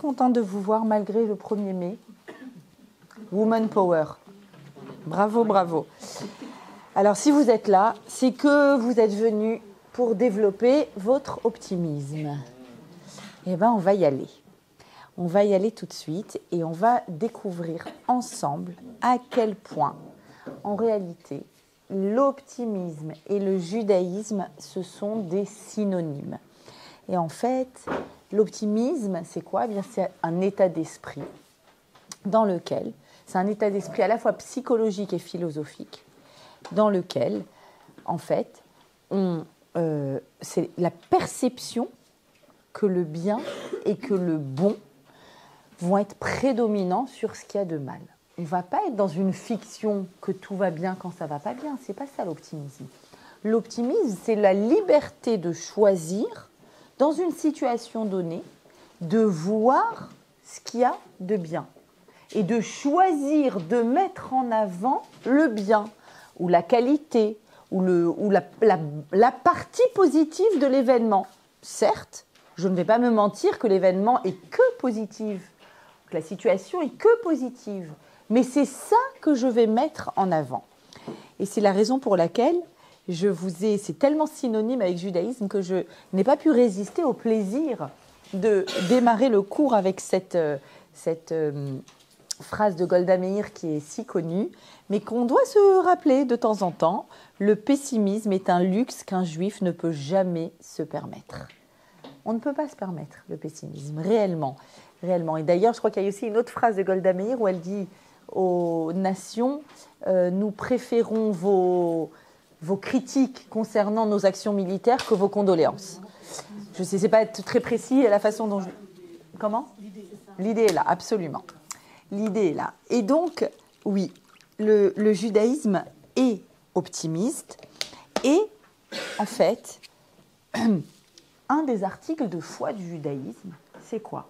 contente de vous voir malgré le 1er mai. Woman Power. Bravo, bravo. Alors, si vous êtes là, c'est que vous êtes venus pour développer votre optimisme. Eh bien, on va y aller. On va y aller tout de suite et on va découvrir ensemble à quel point, en réalité, l'optimisme et le judaïsme, ce sont des synonymes. Et en fait, l'optimisme, c'est quoi? Eh bien, c'est un état d'esprit dans lequel, c'est un état d'esprit à la fois psychologique et philosophique, dans lequel, en fait, c'est la perception que le bien et que le bon vont être prédominants sur ce qu'il y a de mal. On ne va pas être dans une fiction que tout va bien quand ça ne va pas bien. Ce n'est pas ça l'optimisme. L'optimisme, c'est la liberté de choisir, dans une situation donnée, de voir ce qu'il y a de bien. Et de choisir de mettre en avant le bien, ou la qualité, ou la partie positive de l'événement. Certes, je ne vais pas me mentir que l'événement est que positif, que la situation est que positive. Mais c'est ça que je vais mettre en avant. Et c'est la raison pour laquelle c'est tellement synonyme avec judaïsme que je n'ai pas pu résister au plaisir de démarrer le cours avec cette phrase de Golda Meir qui est si connue, mais qu'on doit se rappeler de temps en temps. Le pessimisme est un luxe qu'un juif ne peut jamais se permettre. On ne peut pas se permettre le pessimisme, réellement. Et d'ailleurs, je crois qu'il y a aussi une autre phrase de Golda Meir où elle dit aux nations, nous préférons vos critiques concernant nos actions militaires que vos condoléances. Je sais, c'est pas être très précis à la façon dont je... Comment ? L'idée est là, absolument. L'idée est là. Et donc, oui, le judaïsme est optimiste et, en fait, un des articles de foi du judaïsme, c'est quoi ?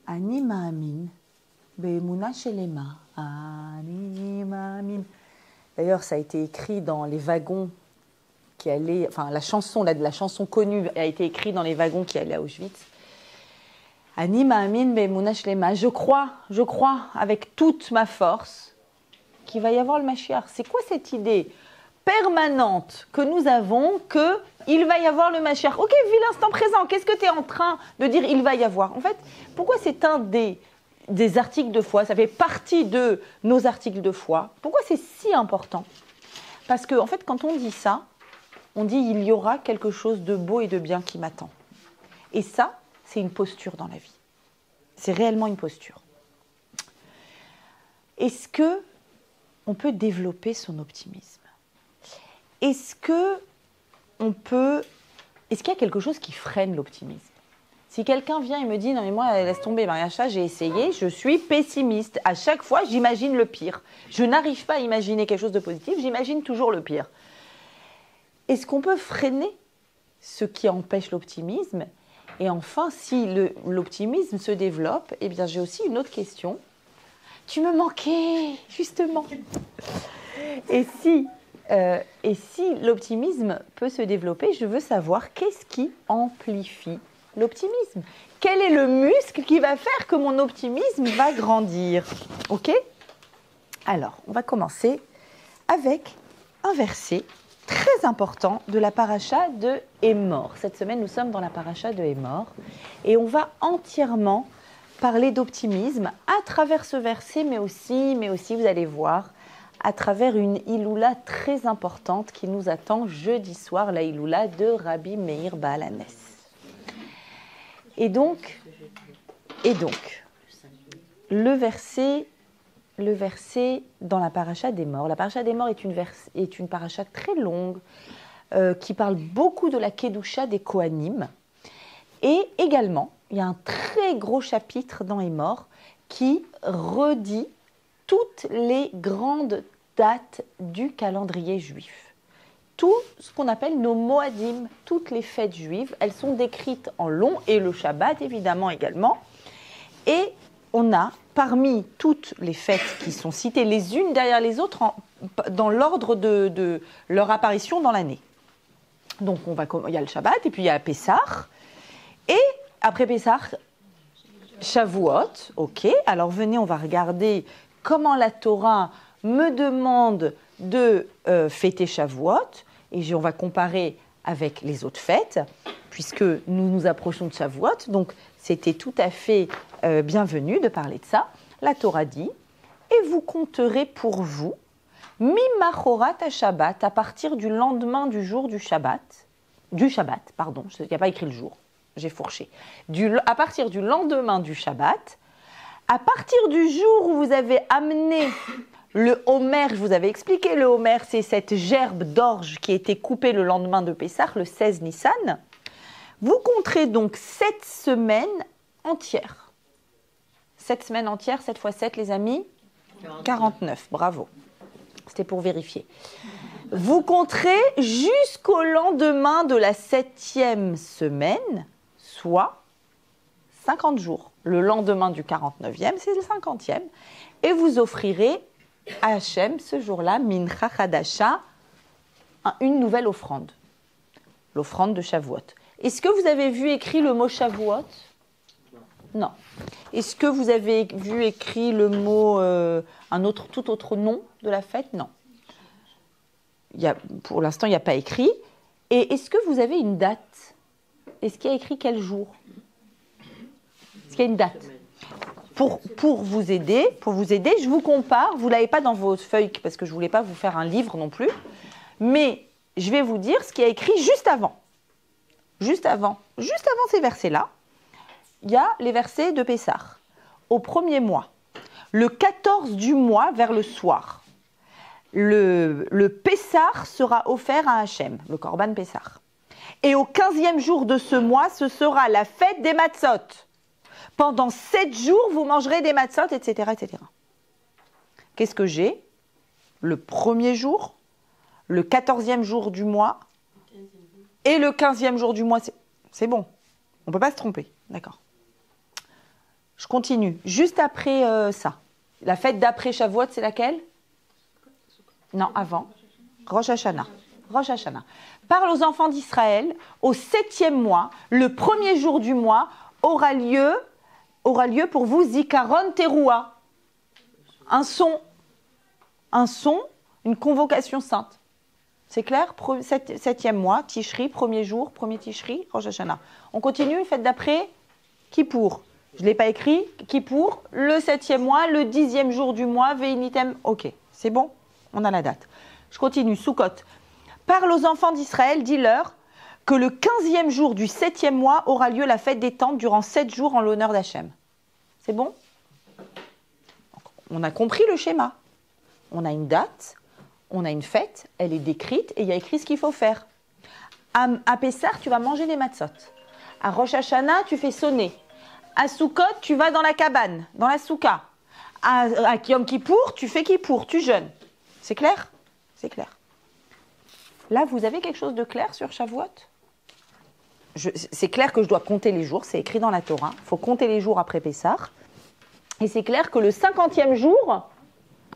Ani ma'amin be'emuna shelema. Ani ma'amin. D'ailleurs, ça a été écrit dans les wagons qui allaient... Enfin, la chanson connue a été écrite dans les wagons qui allaient à Auschwitz. Ani ma'amin be'emuna shelema. Je crois avec toute ma force qu'il va y avoir le Mashiach. C'est quoi cette idée permanente que nous avons qu'il va y avoir le Mashiach? Ok, vis l'instant présent. Qu'est-ce que tu es en train de dire il va y avoir? En fait, pourquoi c'est un des articles de foi? Ça fait partie de nos articles de foi. Pourquoi c'est si important? Parce que, en fait, quand on dit ça, on dit il y aura quelque chose de beau et de bien qui m'attend. Et ça, c'est une posture dans la vie. C'est réellement une posture. Est-ce qu'on peut développer son optimisme? Est-ce qu'il y a quelque chose qui freine l'optimisme? Si quelqu'un vient et me dit « Non mais moi, laisse tomber, Mariacha, j'ai essayé, je suis pessimiste. À chaque fois, j'imagine le pire. Je n'arrive pas à imaginer quelque chose de positif, j'imagine toujours le pire. » Est-ce qu'on peut freiner ce qui empêche l'optimisme? Et enfin, si l'optimisme se développe, eh bien j'ai aussi une autre question. Tu me manquais, justement. Et si l'optimisme peut se développer, je veux savoir qu'est-ce qui amplifie l'optimisme? Quel est le muscle qui va faire que mon optimisme va grandir? Ok? Alors, on va commencer avec un verset très important de la paracha de Émor. Cette semaine, nous sommes dans la paracha de Émor et on va entièrement parler d'optimisme à travers ce verset, mais aussi, vous allez voir, à travers une Iloula très importante qui nous attend jeudi soir, la Iloula de Rabbi Meir Baal HaNes. Et donc, le verset dans la paracha d'Émor. La paracha d'Émor est une paracha très longue qui parle beaucoup de la Kedusha des Kohanim. Et également, il y a un très gros chapitre dans Émor qui redit toutes les grandes dates du calendrier juif. Tout ce qu'on appelle nos Moadim, toutes les fêtes juives, elles sont décrites en long, et le Shabbat évidemment également. Et on a, parmi toutes les fêtes qui sont citées les unes derrière les autres, dans l'ordre de leur apparition dans l'année. Donc il y a le Shabbat, et puis il y a Pessah, et après Pessah, Shavuot, ok. Alors venez, on va regarder comment la Torah me demande de fêter Shavuot. Et on va comparer avec les autres fêtes, puisque nous nous approchons de Shavuot. Donc c'était tout à fait bienvenu de parler de ça. La Torah dit, et vous compterez pour vous, mi-machorat à Shabbat, à partir du lendemain du jour du Shabbat, il n'y a pas écrit le jour, j'ai fourché, à partir du lendemain du Shabbat, à partir du jour où vous avez amené le homer, je vous avais expliqué, le homer, c'est cette gerbe d'orge qui a été coupée le lendemain de Pessah, le 16 Nissan, vous compterez donc 7 semaines entières. 7 semaines entières, 7 fois 7, les amis 49, bravo. C'était pour vérifier. Vous compterez jusqu'au lendemain de la 7e semaine, soit 50 jours. Le lendemain du 49e, c'est le 50e. Et vous offrirez à Hachem, ce jour-là, Mincha Chadasha, une nouvelle offrande. L'offrande de Shavuot. Est-ce que vous avez vu écrit le mot Shavuot? Non. Est-ce que vous avez vu écrit le mot, tout autre nom de la fête? Non. Pour l'instant, il n'y a pas écrit. Et est-ce que vous avez une date? Est-ce qu'il y a écrit quel jour? Est-ce qu'il y a une date? Pour vous aider, je vous compare. Vous ne l'avez pas dans vos feuilles parce que je ne voulais pas vous faire un livre non plus. Mais je vais vous dire ce qui a écrit juste avant. Juste avant ces versets-là, il y a les versets de Pessah. Au premier mois, le 14 du mois vers le soir, le Pessah sera offert à Hachem, le Korban Pessah. Et au 15e jour de ce mois, ce sera la fête des matzot. Pendant 7 jours, vous mangerez des matzot, etc., etc. Qu'est-ce que j'ai? Le premier jour, le 14e jour du mois et le 15e jour du mois. C'est bon, on ne peut pas se tromper, d'accord. Je continue. Juste après ça, la fête d'après Shavuot, c'est laquelle? Non, avant. Rosh Hashanah. Rosh Hashanah. Parle aux enfants d'Israël, au 7e mois, le premier jour du mois, aura lieu pour vous Zikaron Teruah. Un son, une convocation sainte. C'est clair? 7e mois, Tishri, premier jour, premier Tishri, Rosh Hashanah. On continue, fête d'après, Kippour. Je ne l'ai pas écrit, Kippour, le 7e mois, le 10e jour du mois, Veinitem, ok, c'est bon? On a la date. Je continue, Soukot. Parle aux enfants d'Israël, dis-leur que le 15e jour du 7e mois aura lieu la fête des tentes durant 7 jours en l'honneur d'Hachem. C'est bon? On a compris le schéma. On a une date, on a une fête, elle est décrite et il y a écrit ce qu'il faut faire. À Pessah, tu vas manger les matzot. À Rosh Hashanah, tu fais sonner. À Soukot, tu vas dans la cabane, dans la souka. À Yom Kippour, tu fais Kippour, tu jeûnes. C'est clair? C'est clair. Là, vous avez quelque chose de clair sur Shavuot? C'est clair que je dois compter les jours, c'est écrit dans la Torah. Il faut compter les jours après Pessah. Et c'est clair que le 50e jour,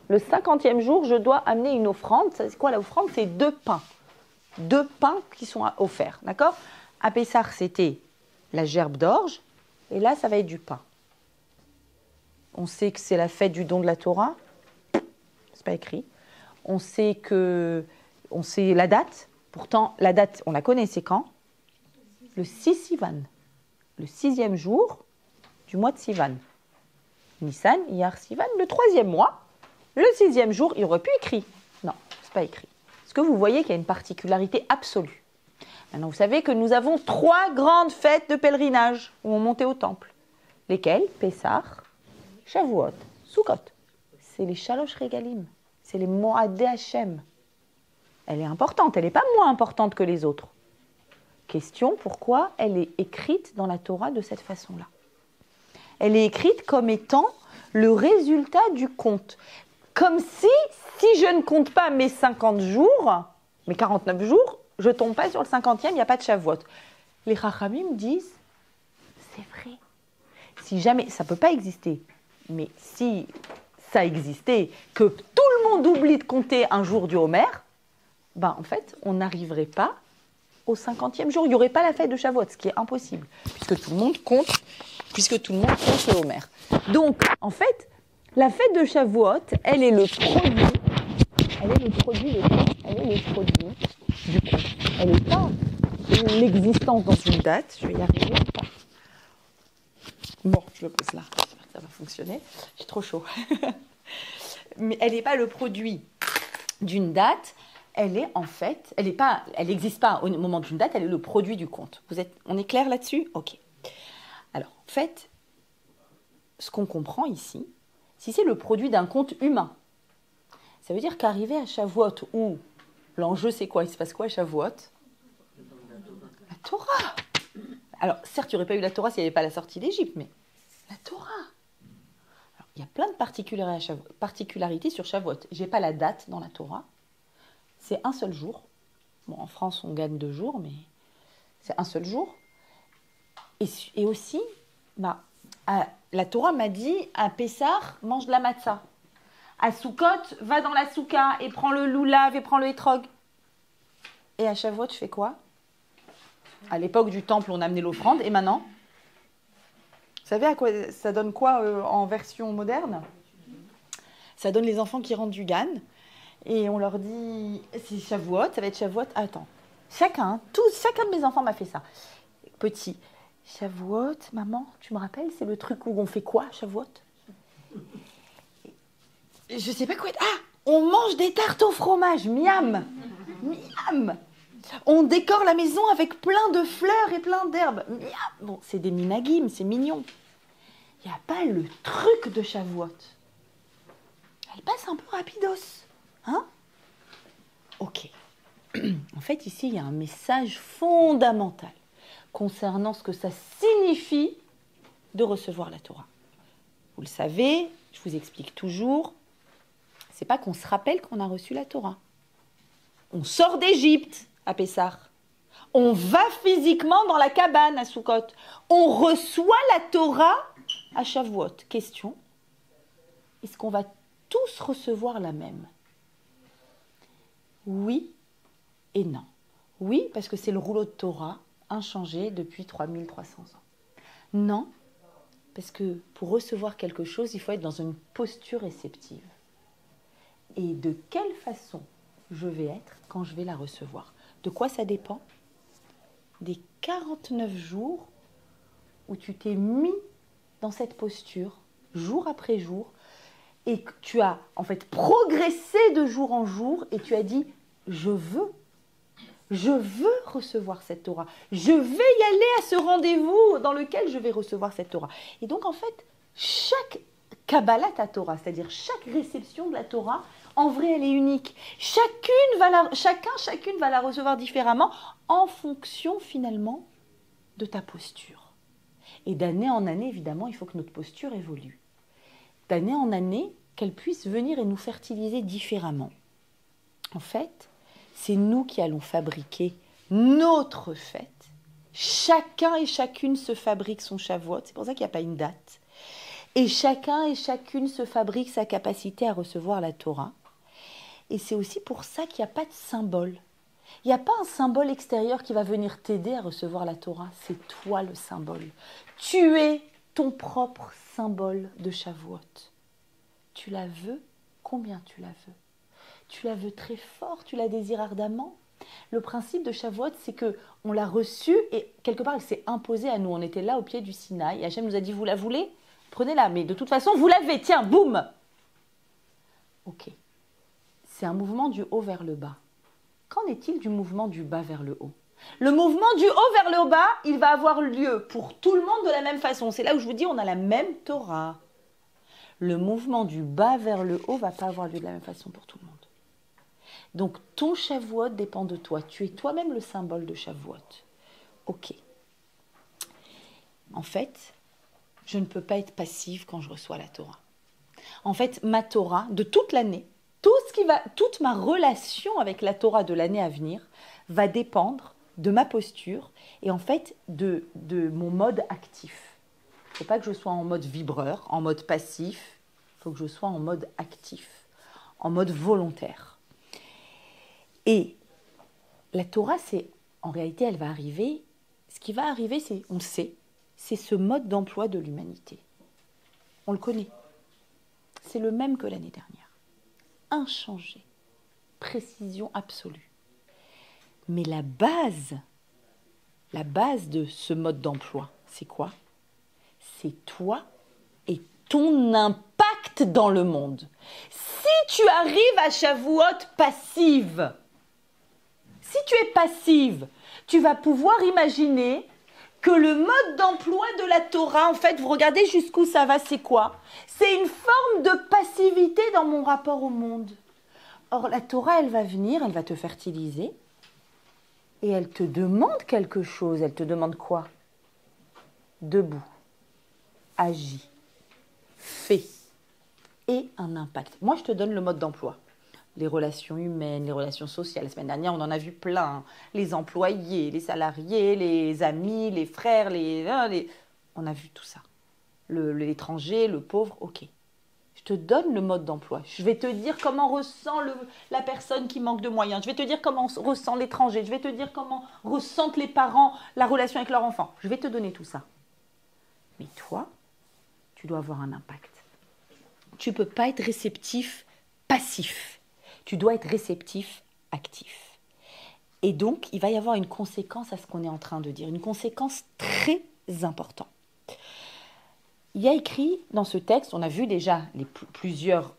je dois amener une offrande. C'est quoi l'offrande? C'est 2 pains. 2 pains qui sont offerts, d'accord? À Pessah, c'était la gerbe d'orge. Et là, ça va être du pain. On sait que c'est la fête du don de la Torah. C'est pas écrit. On sait la date. Pourtant, la date, on la connaît, c'est quand? Le 6 Sivan. Le 6e jour du mois de Sivan. Nissan, Iyar, Sivan, le 3e mois. Le 6e jour, il aurait pu écrit. Non, c'est pas écrit. Est-ce que vous voyez qu'il y a une particularité absolue? Maintenant, vous savez que nous avons 3 grandes fêtes de pèlerinage où on montait au temple. Lesquelles? Pessah, Shavuot, Sukkot. C'est les Shalosh Regalim. C'est les Moadé Hashem. Elle est importante, elle n'est pas moins importante que les autres. Question, pourquoi elle est écrite dans la Torah de cette façon-là? Elle est écrite comme étant le résultat du compte. Comme si je ne compte pas mes 50 jours, mes 49 jours, je ne tombe pas sur le 50e, il n'y a pas de Shavuot. Les Chachamim disent, c'est vrai. Si jamais, ça ne peut pas exister, mais si ça existait, que tout le monde oublie de compter un jour du Homer, ben en fait, on n'arriverait pas au 50e jour. Il n'y aurait pas la fête de Shavuot, ce qui est impossible, puisque tout le monde compte puisque tout le monde sait c'est Homer. Donc, en fait, la fête de Shavuot, elle est le produit du conte. Elle n'est pas l'existence dans une date. Je vais y arriver ou pas? Bon, je le pose là. J'espère que ça va fonctionner. J'ai trop chaud. Mais elle n'est pas le produit d'une date. Elle est en fait, elle n'existe pas au moment d'une date. Elle est le produit du conte. On est clair là-dessus? Ok. Alors, en fait, ce qu'on comprend ici, si c'est le produit d'un conte humain, ça veut dire qu'arriver à Shavuot, où l'enjeu c'est quoi? Il se passe quoi à Shavuot? La Torah. Alors, certes, il n'y aurait pas eu la Torah s'il n'y avait pas la sortie d'Égypte, mais la Torah. Alors, il y a plein de particularités sur Shavuot. Je n'ai pas la date dans la Torah. C'est un seul jour. Bon, en France, on gagne 2 jours, mais c'est un seul jour. Et aussi, la Torah m'a dit, à Pessah, mange de la matzah. À Sukkot, va dans la souka et prends le loulav et prends le hétrog. Et à Shavuot, je fais quoi? À l'époque du temple, on amenait l'offrande. Et maintenant? Vous savez à quoi ça donne quoi en version moderne? Ça donne les enfants qui rentrent du GAN. Et on leur dit, c'est Shavuot, ça va être Shavuot. Attends, chacun de mes enfants m'a fait ça. Petit, Shavuot, maman, tu me rappelles, c'est le truc où on fait quoi, Shavuot? Je sais pas quoi. Ah, on mange des tartes au fromage, miam, miam. On décore la maison avec plein de fleurs et plein d'herbes, miam. Bon, c'est des minagim, c'est mignon. Il n'y a pas le truc de Shavuot. Elle passe un peu rapidos. Hein? Ok. En fait, ici, il y a un message fondamental concernant ce que ça signifie de recevoir la Torah. Vous le savez, je vous explique toujours, c'est pas qu'on se rappelle qu'on a reçu la Torah. On sort d'Égypte à Pessah. On va physiquement dans la cabane à Sukkot. On reçoit la Torah à Shavuot. Question, est-ce qu'on va tous recevoir la même? Oui et non. Oui, parce que c'est le rouleau de Torah, inchangé depuis 3300 ans. Non, parce que pour recevoir quelque chose, il faut être dans une posture réceptive. Et de quelle façon je vais être quand je vais la recevoir? De quoi ça dépend? Des 49 jours où tu t'es mis dans cette posture, jour après jour, et que tu as en fait progressé de jour en jour et tu as dit je veux recevoir cette Torah, je vais y aller à ce rendez-vous dans lequel je vais recevoir cette Torah. Et donc en fait chaque Kabbalat à Torah, c'est-à-dire chaque réception de la Torah, en vrai elle est unique. Chacune va la recevoir différemment en fonction finalement de ta posture. Et d'année en année évidemment il faut que notre posture évolue. D'année en année, qu'elle puisse venir et nous fertiliser différemment. En fait, c'est nous qui allons fabriquer notre fête. Chacun et chacune se fabrique son Shavuot, c'est pour ça qu'il n'y a pas une date. Et chacun et chacune se fabrique sa capacité à recevoir la Torah. Et c'est aussi pour ça qu'il n'y a pas de symbole. Il n'y a pas un symbole extérieur qui va venir t'aider à recevoir la Torah. C'est toi le symbole. Tu es ton propre symbole de Shavuot. Tu la veux? Combien tu la veux? Tu la veux très fort? Tu la désires ardemment? Le principe de Shavuot, c'est que on l'a reçue et quelque part, elle s'est imposée à nous. On était là au pied du Sinaï et Hachem nous a dit, vous la voulez? Prenez-la, mais de toute façon, vous l'avez. Tiens, boum! Ok. C'est un mouvement du haut vers le bas. Qu'en est-il du mouvement du bas vers le haut? Le mouvement du haut vers le bas, il va avoir lieu pour tout le monde de la même façon. C'est là où je vous dis, on a la même Torah. Le mouvement du bas vers le haut ne va pas avoir lieu de la même façon pour tout le monde. Donc, ton Shavuot dépend de toi. Tu es toi-même le symbole de Shavuot. Ok. En fait, je ne peux pas être passive quand je reçois la Torah. En fait, ma Torah, de toute l'année, toute ma relation avec la Torah de l'année à venir va dépendre de ma posture et en fait de mon mode actif. Il ne faut pas que je sois en mode vibreur, en mode passif. Il faut que je sois en mode actif, en mode volontaire. Et la Torah, en réalité, elle va arriver. Ce qui va arriver, on le sait, c'est ce mode d'emploi de l'humanité. On le connaît. C'est le même que l'année dernière. Inchangé. Précision absolue. Mais la base de ce mode d'emploi, c'est quoi? C'est toi et ton impact dans le monde. Si tu arrives à Shavuot passive, si tu es passive, tu vas pouvoir imaginer que le mode d'emploi de la Torah, en fait, vous regardez jusqu'où ça va, c'est quoi? C'est une forme de passivité dans mon rapport au monde. Or, la Torah, elle va venir, elle va te fertiliser et elle te demande quelque chose. Elle te demande quoi? Debout, agis, fais et un impact. Moi, je te donne le mode d'emploi. Les relations humaines, les relations sociales. La semaine dernière, on en a vu plein. Les employés, les salariés, les amis, les frères, on a vu tout ça. L'étranger, le pauvre, ok. Je te donne le mode d'emploi. Je vais te dire comment ressent la personne qui manque de moyens. Je vais te dire comment ressent l'étranger. Je vais te dire comment ressentent les parents la relation avec leur enfant. Je vais te donner tout ça. Mais toi, tu dois avoir un impact. Tu ne peux pas être réceptif, passif. Tu dois être réceptif, actif. Et donc, il va y avoir une conséquence à ce qu'on est en train de dire, une conséquence très importante. Il y a écrit dans ce texte, on a vu déjà plusieurs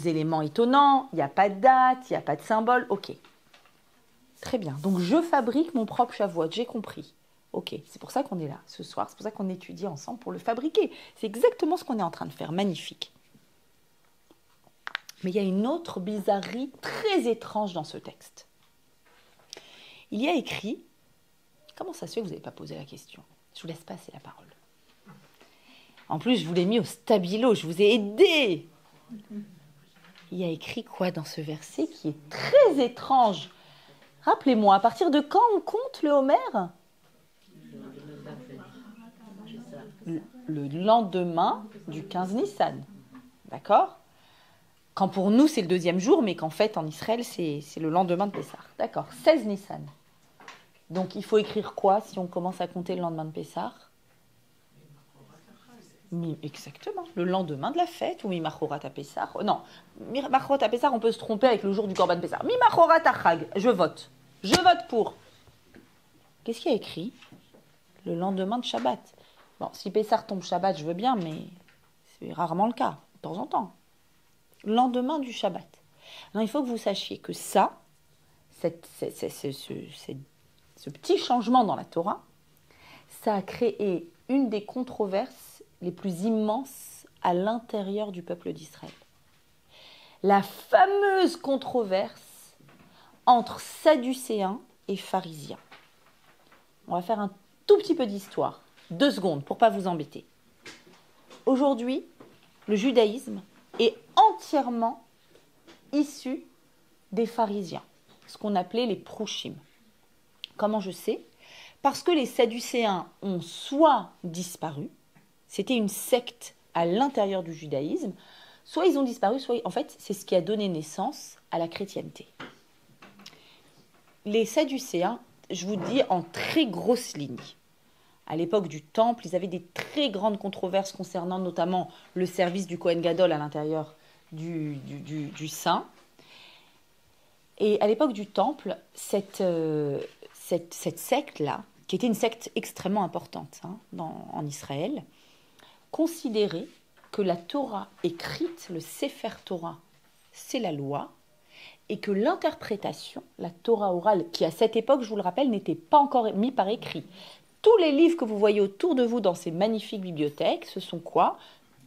éléments étonnants, il n'y a pas de date, il n'y a pas de symbole, ok. Très bien, donc je fabrique mon propre Shavuot, j'ai compris. Ok, c'est pour ça qu'on est là ce soir, c'est pour ça qu'on étudie ensemble pour le fabriquer. C'est exactement ce qu'on est en train de faire, magnifique. Mais il y a une autre bizarrerie très étrange dans ce texte. Il y a écrit, comment ça se fait que vous n'avez pas posé la question? Je vous laisse passer la parole. En plus, je vous l'ai mis au stabilo, je vous ai aidé. Il y a écrit quoi dans ce verset qui est très étrange? Rappelez-moi, à partir de quand on compte le Homer? Le lendemain du 15 Nissan. D'accord? Quand pour nous, c'est le deuxième jour, mais qu'en fait, en Israël, c'est le lendemain de Pessah. D'accord, 16 Nissan. Donc, il faut écrire quoi si on commence à compter le lendemain de Pessah? Exactement, le lendemain de la fête, ou Mimachorat à Pessah. Non, Mimachorat à Pessah, on peut se tromper avec le jour du Korban Pessah. Mimachorat à Chag, je vote. Je vote pour. Qu'est-ce qu'il y a écrit? Le lendemain de Shabbat. Bon, si Pessah tombe Shabbat, je veux bien, mais c'est rarement le cas, de temps en temps. Lendemain du Shabbat. Alors, il faut que vous sachiez que ça, ce petit changement dans la Torah, ça a créé une des controverses les plus immenses à l'intérieur du peuple d'Israël. La fameuse controverse entre Sadducéens et Pharisiens. On va faire un tout petit peu d'histoire, 2 secondes pour ne pas vous embêter. Aujourd'hui, le judaïsme est entièrement issu des pharisiens, ce qu'on appelait les prouchim. Comment je sais? Parce que les Sadducéens ont soit disparu, c'était une secte à l'intérieur du judaïsme, soit ils ont disparu, soit en fait c'est ce qui a donné naissance à la chrétienté. Les Sadducéens, je vous dis en très grosses lignes, à l'époque du Temple, ils avaient des très grandes controverses concernant notamment le service du Kohen Gadol à l'intérieur du Saint. Et à l'époque du Temple, cette secte-là, qui était une secte extrêmement importante en Israël, considérait que la Torah écrite, le Sefer Torah, c'est la loi, et que l'interprétation, la Torah orale, qui à cette époque, je vous le rappelle, n'était pas encore mise par écrit. Tous les livres que vous voyez autour de vous dans ces magnifiques bibliothèques, ce sont quoi?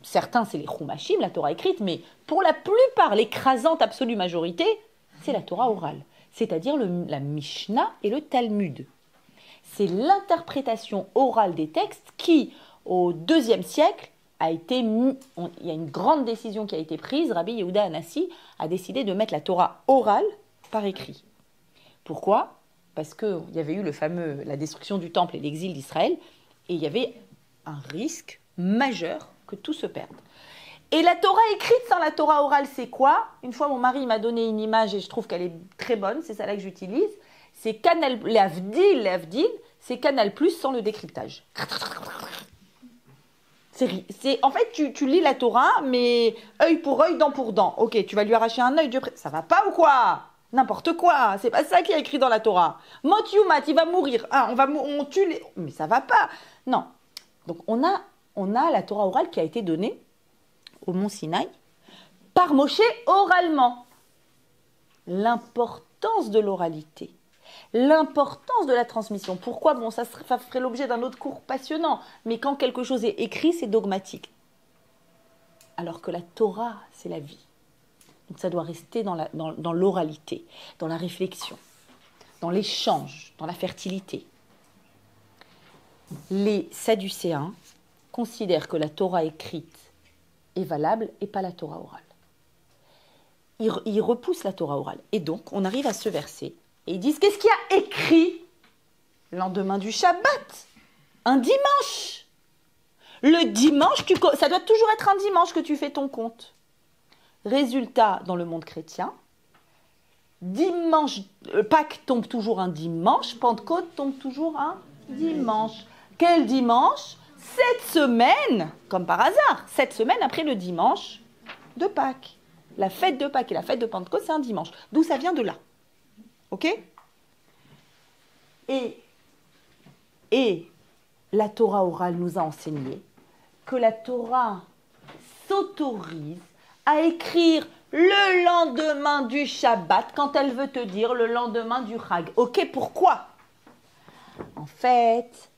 Certains, c'est les Chumashim, la Torah écrite, mais pour la plupart, l'écrasante absolue majorité, c'est la Torah orale, c'est-à-dire la Mishnah et le Talmud. C'est l'interprétation orale des textes qui, au IIe siècle, il y a une grande décision qui a été prise. Rabbi Yehuda Hanassi a décidé de mettre la Torah orale par écrit. Pourquoi? Parce qu'il y avait eu la destruction du temple et l'exil d'Israël, et il y avait un risque majeur que tout se perde. Et la Torah écrite sans la Torah orale, c'est quoi? Une fois, mon mari m'a donné une image et je trouve qu'elle est très bonne, c'est celle-là que j'utilise. C'est Canal, l'Avdil, c'est Canal Plus sans le décryptage. En fait, tu lis la Torah, mais œil pour œil, dent pour dent. Ok, tu vas lui arracher un œil, ça va pas ou quoi? N'importe quoi, c'est pas ça qui est écrit dans la Torah. Mot yumat, il va mourir. Ah, on tue les... Mais ça va pas. Non. Donc on a la Torah orale qui a été donnée au mont Sinaï par Moshe oralement. L'importance de l'oralité, l'importance de la transmission. Pourquoi? Bon, ça ferait l'objet d'un autre cours passionnant, mais quand quelque chose est écrit, c'est dogmatique. Alors que la Torah, c'est la vie. Donc ça doit rester dans l'oralité, dans la réflexion, dans l'échange, dans la fertilité. Les Sadducéens considèrent que la Torah écrite est valable et pas la Torah orale. Ils repoussent la Torah orale. Et donc, on arrive à ce verset et ils disent, qu'est-ce qu'il y a écrit le lendemain du Shabbat? Un dimanche. Le dimanche, ça doit toujours être un dimanche que tu fais ton compte. Résultat, dans le monde chrétien, Pâques tombe toujours un dimanche, Pentecôte tombe toujours un dimanche. Quel dimanche? Cette semaine, comme par hasard, cette semaine après le dimanche de Pâques. La fête de Pâques et la fête de Pentecôte, c'est un dimanche. D'où ça vient de là. Ok? Et la Torah orale nous a enseigné que la Torah s'autorise à écrire le lendemain du Shabbat quand elle veut te dire le lendemain du Chag. Ok, pourquoi? En fait,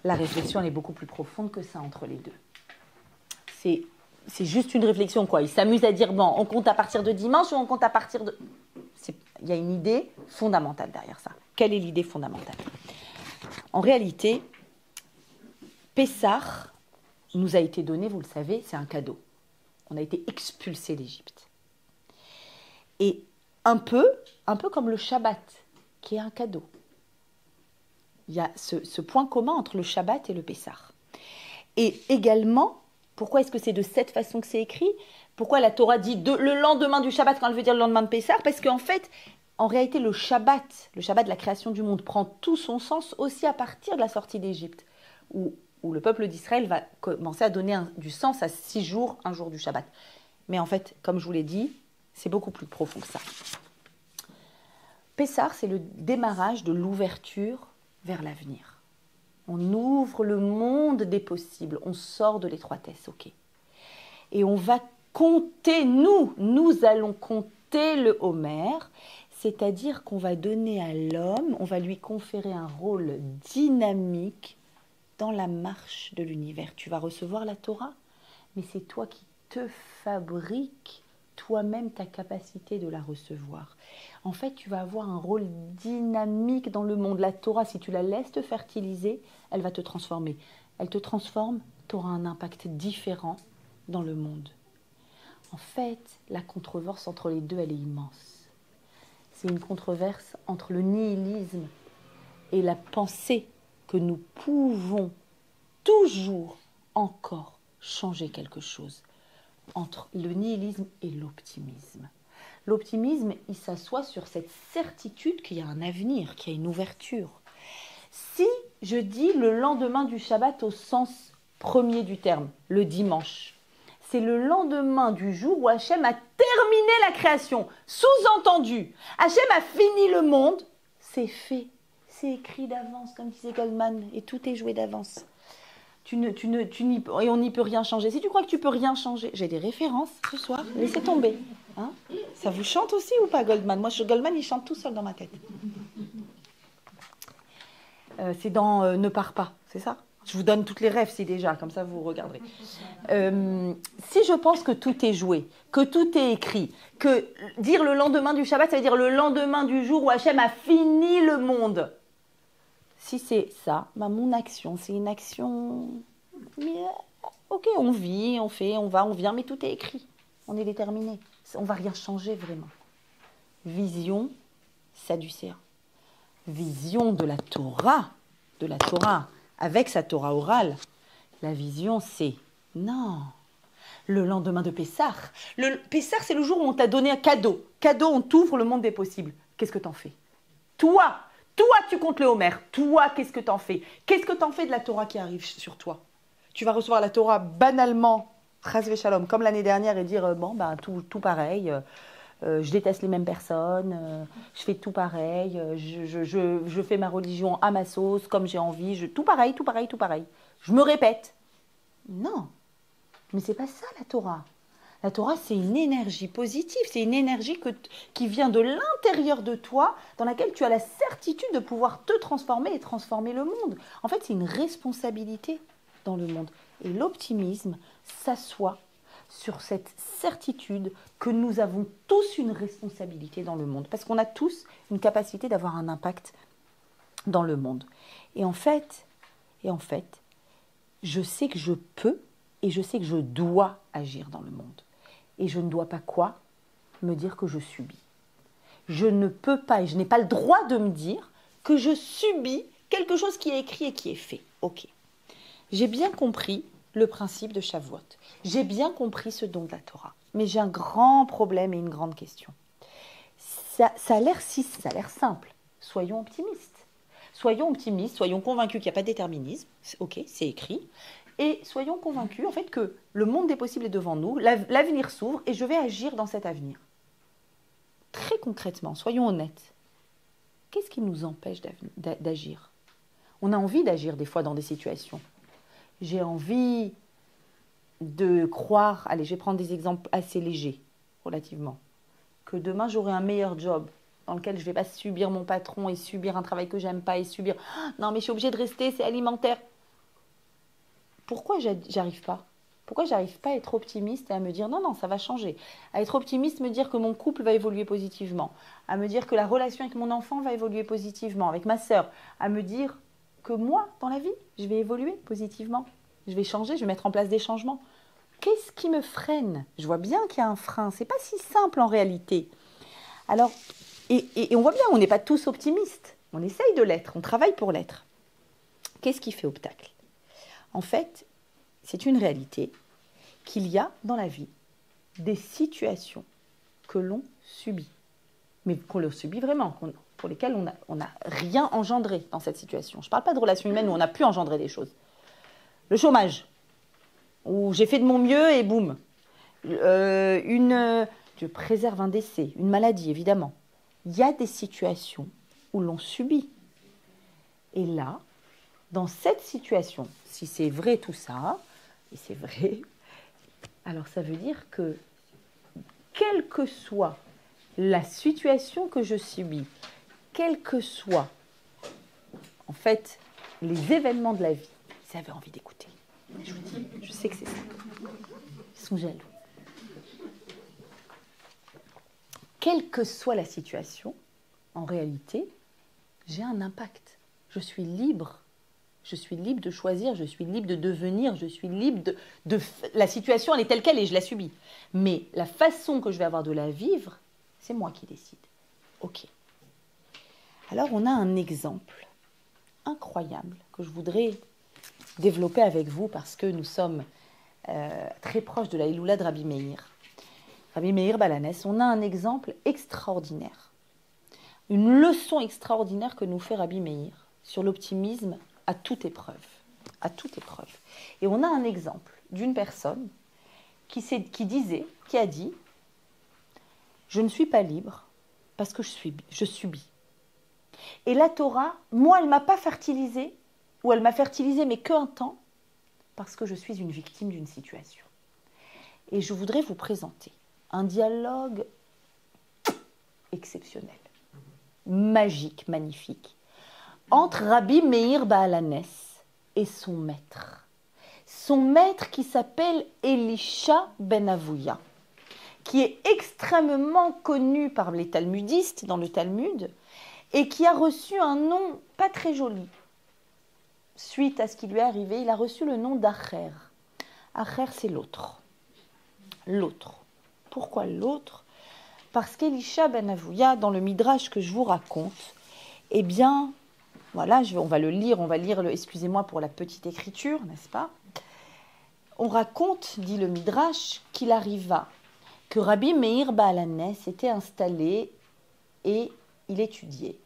la réflexion elle est beaucoup plus profonde que ça entre les deux. C'est juste une réflexion, quoi. Ils s'amusent à dire, bon, on compte à partir de dimanche ou on compte à partir de... Il y a une idée fondamentale derrière ça. Quelle est l'idée fondamentale? En réalité, Pessah nous a été donné, vous le savez, c'est un cadeau. On a été expulsés d'Égypte. Et un peu comme le Shabbat, qui est un cadeau. Il y a ce point commun entre le Shabbat et le Pessah. Et également, pourquoi est-ce que c'est de cette façon que c'est écrit? Pourquoi la Torah dit le lendemain du Shabbat quand elle veut dire le lendemain de Pessah? Parce qu'en fait, en réalité, le Shabbat de la création du monde, prend tout son sens aussi à partir de la sortie d'Égypte, où le peuple d'Israël va commencer à donner du sens à 6 jours, un jour du Shabbat. Mais en fait, comme je vous l'ai dit, c'est beaucoup plus profond que ça. Pessah, c'est le démarrage de l'ouverture vers l'avenir. On ouvre le monde des possibles, on sort de l'étroitesse, ok. Et on va compter, nous allons compter le Homer, c'est-à-dire qu'on va donner à l'homme, on va lui conférer un rôle dynamique dans la marche de l'univers. Tu vas recevoir la Torah, mais c'est toi qui te fabriques toi-même ta capacité de la recevoir. En fait, tu vas avoir un rôle dynamique dans le monde. La Torah, si tu la laisses te fertiliser, elle va te transformer. Elle te transforme, tu auras un impact différent dans le monde. En fait, la controverse entre les deux, elle est immense. C'est une controverse entre le nihilisme et la pensée que nous pouvons toujours encore changer quelque chose, entre le nihilisme et l'optimisme. L'optimisme, il s'assoit sur cette certitude qu'il y a un avenir, qu'il y a une ouverture. Si je dis le lendemain du Shabbat au sens premier du terme, le dimanche, c'est le lendemain du jour où Hachem a terminé la création. Sous-entendu, Hachem a fini le monde, c'est fait, c'est écrit d'avance, comme disait Goldman, et tout est joué d'avance. Et on n'y peut rien changer. Si tu crois que tu peux rien changer, j'ai des références ce soir, laissez tomber. Hein, ça vous chante aussi ou pas, Goldman? Moi, Goldman, il chante tout seul dans ma tête. C'est dans Ne pars pas, c'est ça? Je vous donne toutes les rêves, si déjà, comme ça vous regarderez. Si je pense que tout est joué, que tout est écrit, que dire le lendemain du Shabbat, ça veut dire le lendemain du jour où Hachem a fini le monde. Si c'est ça, bah mon action, c'est une action... Ok, on vit, on fait, on va, on vient, mais tout est écrit. On est déterminé. On ne va rien changer vraiment. Vision sadducéen. Vision de la Torah, avec sa Torah orale. La vision, c'est non. Le lendemain de Pessah. Le Pessah, c'est le jour où on t'a donné un cadeau. Cadeau, on t'ouvre le monde des possibles. Qu'est-ce que t'en fais? Toi, tu comptes le Homer. Toi, qu'est-ce que t'en fais? Qu'est-ce que t'en fais de la Torah qui arrive sur toi? Tu vas recevoir la Torah banalement, chas v'shalom, comme l'année dernière, et dire bon, ben, tout pareil, je déteste les mêmes personnes, je fais tout pareil, je fais ma religion à ma sauce, comme j'ai envie, tout pareil, tout pareil, tout pareil. Je me répète. Non, mais c'est pas ça la Torah. La Torah, c'est une énergie positive, c'est une énergie qui vient de l'intérieur de toi, dans laquelle tu as la certitude de pouvoir te transformer et transformer le monde. En fait, c'est une responsabilité dans le monde. Et l'optimisme s'assoit sur cette certitude que nous avons tous une responsabilité dans le monde, parce qu'on a tous une capacité d'avoir un impact dans le monde. Et en fait, je sais que je peux et je sais que je dois agir dans le monde. Et je ne dois pas quoi? Me dire que je subis. Je ne peux pas et je n'ai pas le droit de me dire que je subis quelque chose qui est écrit et qui est fait. Ok. J'ai bien compris le principe de Shavuot. J'ai bien compris ce don de la Torah. Mais j'ai un grand problème et une grande question. Ça a l'air simple. Soyons optimistes. Soyons optimistes, soyons convaincus qu'il n'y a pas de déterminisme. Ok, c'est écrit. Et soyons convaincus en fait que le monde des possibles est devant nous, l'avenir s'ouvre et je vais agir dans cet avenir. Très concrètement, soyons honnêtes. Qu'est-ce qui nous empêche d'agir? On a envie d'agir des fois dans des situations. J'ai envie de croire, allez, je vais prendre des exemples assez légers, relativement, que demain j'aurai un meilleur job dans lequel je ne vais pas subir mon patron et subir un travail que j'aime pas et subir « Non mais je suis obligée de rester, c'est alimentaire ». Pourquoi j'arrive pas? Pourquoi j'arrive pas à être optimiste et à me dire non, non, ça va changer? À être optimiste, me dire que mon couple va évoluer positivement, à me dire que la relation avec mon enfant va évoluer positivement, avec ma sœur, à me dire que moi, dans la vie, je vais évoluer positivement, je vais changer, je vais mettre en place des changements. Qu'est-ce qui me freine? Je vois bien qu'il y a un frein, c'est pas si simple en réalité. Alors, et on voit bien, on n'est pas tous optimistes, on essaye de l'être, on travaille pour l'être. Qu'est-ce qui fait obstacle? En fait, c'est une réalité qu'il y a dans la vie des situations que l'on subit, mais qu'on le subit vraiment, pour lesquelles on n'a rien engendré dans cette situation. Je ne parle pas de relations humaines où on a pu engendrer des choses. Le chômage, où j'ai fait de mon mieux et boum. Je préserve un décès, une maladie évidemment. Il y a des situations où l'on subit. Et là, dans cette situation, si c'est vrai tout ça, et c'est vrai, alors ça veut dire que, quelle que soit la situation que je subis, quels que soient, en fait, les événements de la vie, ils avaient envie d'écouter. Je vous dis, je sais que c'est ça. Ils sont jaloux. Quelle que soit la situation, en réalité, j'ai un impact. Je suis libre. Je suis libre de choisir, je suis libre de devenir, je suis libre de... La situation, elle est telle qu'elle et je la subis. Mais la façon que je vais avoir de la vivre, c'est moi qui décide. Ok. Alors, on a un exemple incroyable que je voudrais développer avec vous parce que nous sommes très proches de la Iloula de Rabbi Meir. Rabbi Meir Baal HaNes, on a un exemple extraordinaire. Une leçon extraordinaire que nous fait Rabbi Meir sur l'optimisme à toute épreuve. À toute épreuve. Et on a un exemple d'une personne qui a dit « Je ne suis pas libre parce que je subis. » Et la Torah, moi, elle ne m'a pas fertilisée, ou elle m'a fertilisée, mais qu'un temps, parce que je suis une victime d'une situation. Et je voudrais vous présenter un dialogue exceptionnel, magique, magnifique, entre Rabbi Meir Baal HaNes et son maître. Son maître qui s'appelle Elisha ben Avouya, qui est extrêmement connu par les talmudistes dans le Talmud et qui a reçu un nom pas très joli. Suite à ce qui lui est arrivé, il a reçu le nom d'Acher. Acher, c'est l'autre. L'autre. Pourquoi l'autre? Parce qu'Elisha ben Avouya, dans le Midrash que je vous raconte, eh bien, voilà, on va lire, excusez-moi pour la petite écriture, n'est-ce pas? On raconte, dit le Midrash, qu'il arriva que Rabbi Meir Baal HaNes était installé et il étudiait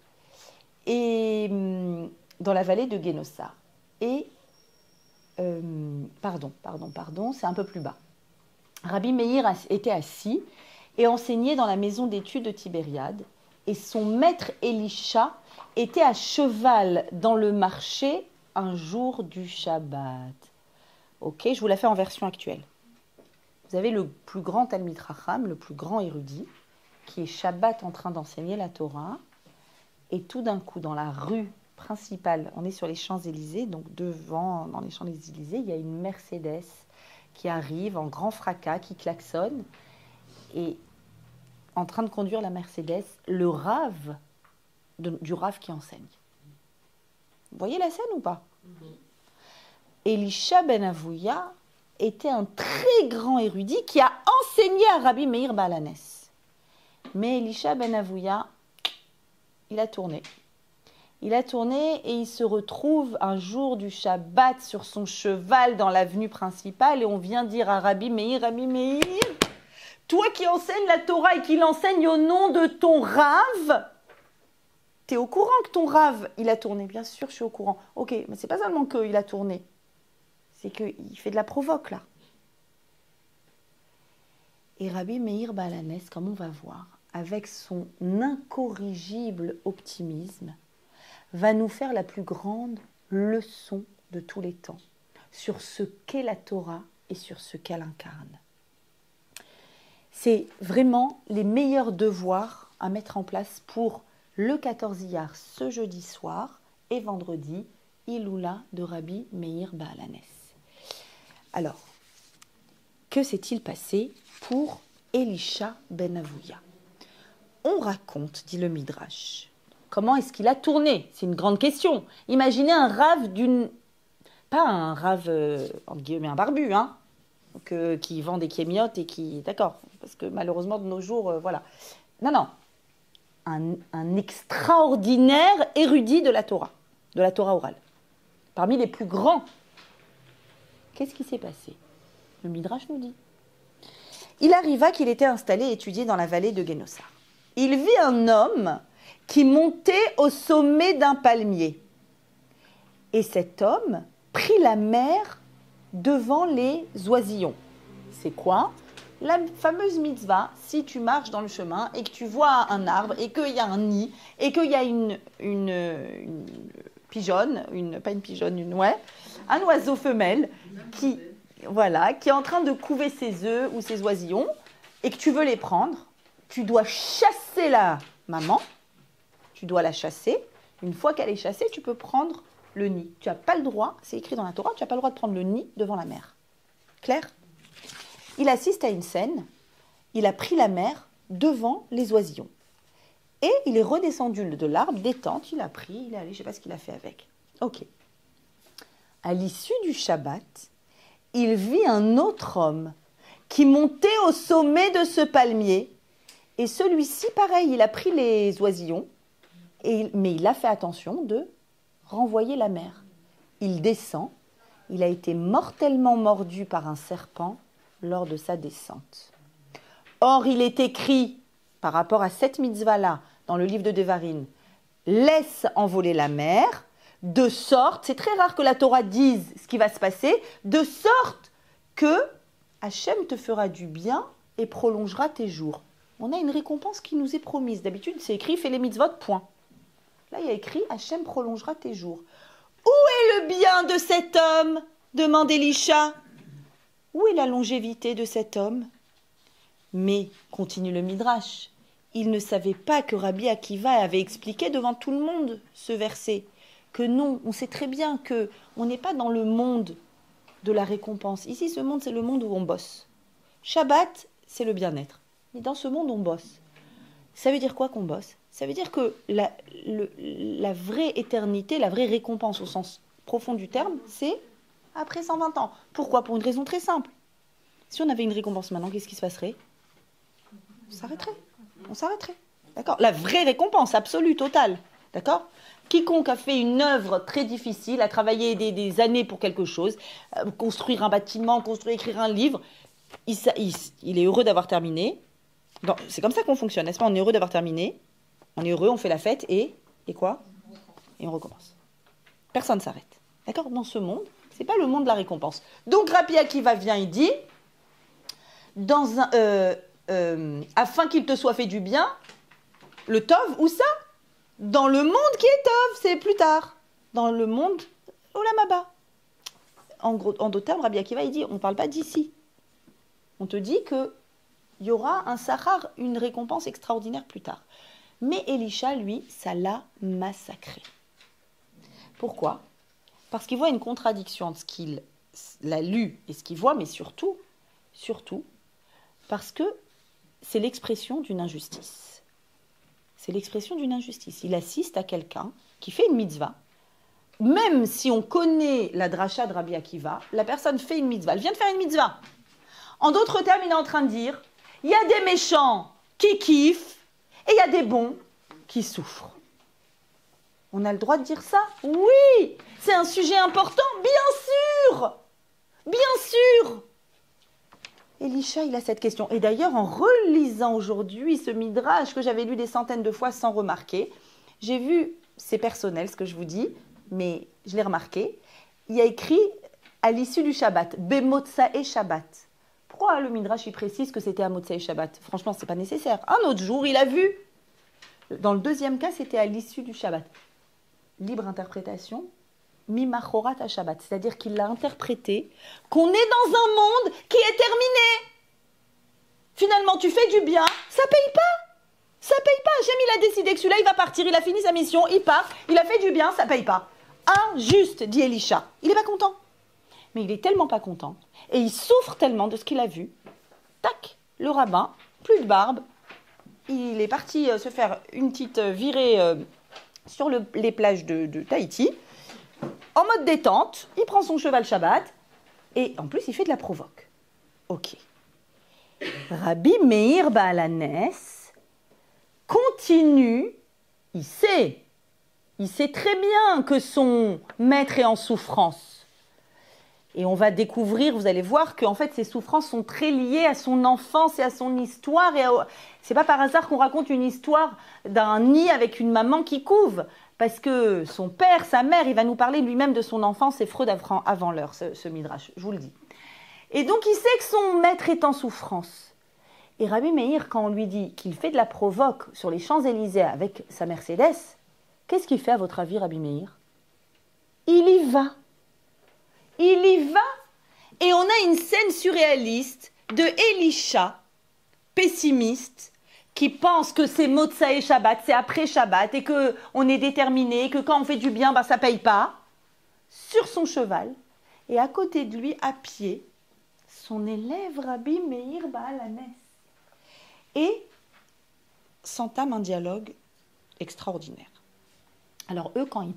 dans la vallée de Guénossar. Et pardon, c'est un peu plus bas. Rabbi Meir était assis et enseignait dans la maison d'études de Tibériade, et son maître Elisha était à cheval dans le marché un jour du Shabbat. Ok, je vous la fais en version actuelle. Vous avez le plus grand Talmid Chacham, le plus grand érudit, qui est Shabbat en train d'enseigner la Torah, et tout d'un coup, dans la rue principale, on est sur les Champs-Élysées, donc devant, dans les Champs-Élysées, il y a une Mercedes qui arrive en grand fracas, qui klaxonne, et en train de conduire la Mercedes, le rave du rave qui enseigne. Vous voyez la scène ou pas? Elisha ben Avouya était un très grand érudit qui a enseigné à Rabbi Meir Baal HaNes. Mais Elisha ben Avouya, il a tourné. Il a tourné et il se retrouve un jour du Shabbat sur son cheval dans l'avenue principale et on vient dire à Rabbi Meir, toi qui enseignes la Torah et qui l'enseigne au nom de ton rave, t'es au courant que ton rave, il a tourné? Bien sûr, je suis au courant. Ok, mais c'est pas seulement qu'il a tourné, c'est qu'il fait de la provoque là. Et Rabbi Meir Baal HaNes, comme on va voir, avec son incorrigible optimisme, va nous faire la plus grande leçon de tous les temps sur ce qu'est la Torah et sur ce qu'elle incarne. C'est vraiment les meilleurs devoirs à mettre en place pour le 14 Iyar ce jeudi soir et vendredi, Iloula de Rabbi Meir Baal HaNes. Alors, que s'est-il passé pour Elisha ben Avouya? On raconte, dit le Midrash, comment est-ce qu'il a tourné? C'est une grande question. Imaginez un rave d'une... Pas un rave, entre guillemets, un barbu, hein, qui vend des kémiotes et qui... D'accord, parce que malheureusement, de nos jours, voilà. Non. Un extraordinaire érudit de la Torah orale. Parmi les plus grands. Qu'est-ce qui s'est passé? Le Midrash nous dit. Il arriva qu'il était installé et étudié dans la vallée de Guénossar. Il vit un homme qui montait au sommet d'un palmier. Et cet homme prit la mer devant les oisillons. C'est quoi? La fameuse mitzvah, si tu marches dans le chemin et que tu vois un arbre et qu'il y a un nid et qu'il y a une pigeonne, un oiseau femelle qui est en train de couver ses œufs ou ses oisillons et que tu veux les prendre, tu dois chasser la maman, tu dois la chasser. Une fois qu'elle est chassée, tu peux prendre le nid. Tu n'as pas le droit, c'est écrit dans la Torah, tu n'as pas le droit de prendre le nid devant la mer. Clair? Il assiste à une scène, il a pris la mer devant les oisillons. Et il est redescendu de l'arbre, détente, il a pris, il est allé, je ne sais pas ce qu'il a fait avec. Ok. À l'issue du Shabbat, il vit un autre homme qui montait au sommet de ce palmier. Et celui-ci, pareil, il a pris les oisillons, mais il a fait attention de renvoyer la mer. Il descend, il a été mortellement mordu par un serpent lors de sa descente. Or, il est écrit, par rapport à cette mitzvah-là, dans le livre de Devarim, laisse envoler la mer, de sorte, c'est très rare que la Torah dise ce qui va se passer, de sorte que Hachem te fera du bien et prolongera tes jours. On a une récompense qui nous est promise. D'habitude, c'est écrit, fais les mitzvot, point. Là, il y a écrit, Hachem prolongera tes jours. Où est le bien de cet homme? Demande Elisha. Où est la longévité de cet homme? Mais, continue le Midrash, il ne savait pas que Rabbi Akiva avait expliqué devant tout le monde ce verset. Que non, on sait très bien qu'on n'est pas dans le monde de la récompense. Ici, ce monde, c'est le monde où on bosse. Shabbat, c'est le bien-être. Mais dans ce monde, on bosse. Ça veut dire quoi qu'on bosse? Ça veut dire que la vraie éternité, la vraie récompense au sens profond du terme, c'est après 120 ans. Pourquoi? Pour une raison très simple. Si on avait une récompense maintenant, qu'est-ce qui se passerait? On s'arrêterait. D'accord? La vraie récompense, absolue, totale. D'accord? Quiconque a fait une œuvre très difficile, a travaillé des années pour quelque chose, construire un bâtiment, écrire un livre, il est heureux d'avoir terminé. C'est comme ça qu'on fonctionne, n'est-ce pas? On est heureux d'avoir terminé, on est heureux, on fait la fête et quoi? Et on recommence. Personne ne s'arrête. D'accord? Dans ce monde, Ce n'est pas le monde de la récompense. Donc Rabbi Akiva vient et dit, afin qu'il te soit fait du bien, le tov, où ça? Dans le monde qui est tov, c'est plus tard. Dans le monde olam haba. En d'autres termes, Rabbi Akiva, il dit, on ne parle pas d'ici. On te dit qu'il y aura un sahar, une récompense extraordinaire plus tard. Mais Elisha, lui, ça l'a massacré. Pourquoi? Parce qu'il voit une contradiction entre ce qu'il a lu et ce qu'il voit, mais surtout, parce que c'est l'expression d'une injustice. C'est l'expression d'une injustice. Il assiste à quelqu'un qui fait une mitzvah. Même si on connaît la dracha de Rabbi Akiva, la personne fait une mitzvah. Elle vient de faire une mitzvah. En d'autres termes, il est en train de dire, il y a des méchants qui kiffent et il y a des bons qui souffrent. On a le droit de dire ça? Oui, c'est un sujet important, bien sûr. Bien sûr. Elisha, il a cette question. Et d'ailleurs, en relisant aujourd'hui ce midrash que j'avais lu des centaines de fois sans remarquer, j'ai vu, c'est personnel ce que je vous dis, mais je l'ai remarqué, il y a écrit à l'issue du Shabbat, Bemotsae Shabbat. Pourquoi le midrash il précise que c'était à Motsae Shabbat? Franchement, ce n'est pas nécessaire. Un autre jour, il a vu. Dans le deuxième cas, c'était à l'issue du Shabbat. Libre interprétation, Mimachorat à Shabbat, c'est-à-dire qu'il l'a interprété qu'on est dans un monde qui est terminé. Finalement, tu fais du bien, ça paye pas. Ça paye pas. Hachem, il a décidé que celui-là, il va partir, il a fini sa mission, il part, il a fait du bien, ça paye pas. Injuste, dit Elisha. Il n'est pas content. Mais il est tellement pas content, et il souffre tellement de ce qu'il a vu. Tac, le rabbin, plus de barbe, il est parti se faire une petite virée sur les plages de Tahiti, en mode détente, il prend son cheval Shabbat, et en plus, il fait de la provoque. Ok. Rabbi Meir Baalanes continue, il sait très bien que son maître est en souffrance. Et on va découvrir, vous allez voir qu'en fait, ces souffrances sont très liées à son enfance et à son histoire. C'est pas par hasard qu'on raconte une histoire d'un nid avec une maman qui couve. Parce que son père, sa mère, il va nous parler lui-même de son enfance et Freud avant l'heure, ce midrash, je vous le dis. Et donc, il sait que son maître est en souffrance. Et Rabbi Meir, quand on lui dit qu'il fait de la provoque sur les Champs-Élysées avec sa Mercedes, qu'est-ce qu'il fait à votre avis, Rabbi Meir? Il y va. Il y va. Et on a une scène surréaliste de Elisha, pessimiste, qui pense que c'est Motsae Shabbat, c'est après Shabbat, et qu'on est déterminé, que quand on fait du bien, ben, ça ne paye pas, sur son cheval, et à côté de lui, à pied, son élève Rabbi Meir Baalanes. Et s'entame un dialogue extraordinaire. Alors eux, quand ils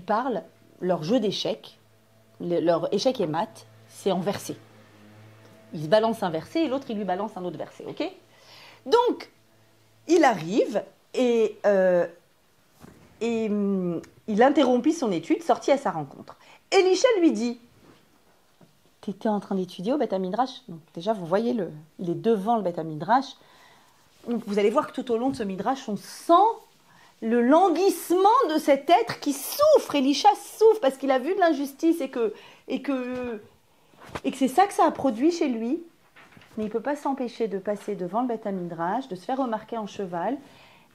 parlent leur jeu d'échecs, leur échec et maths, c'est en versets. Ils se balancent un verset et l'autre, il lui balance un autre verset, ok? Donc, il arrive et il interrompit son étude, sorti à sa rencontre. Elisha lui dit, « T'étais en train d'étudier au Beth Midrash ?» Donc déjà, vous voyez, il est devant le Beth Midrash. Vous allez voir que tout au long de ce Midrash, on sent le languissement de cet être qui souffre. Elisha souffre parce qu'il a vu de l'injustice et que c'est ça que ça a produit chez lui. Mais il ne peut pas s'empêcher de passer devant le Beth Midrash, de se faire remarquer en cheval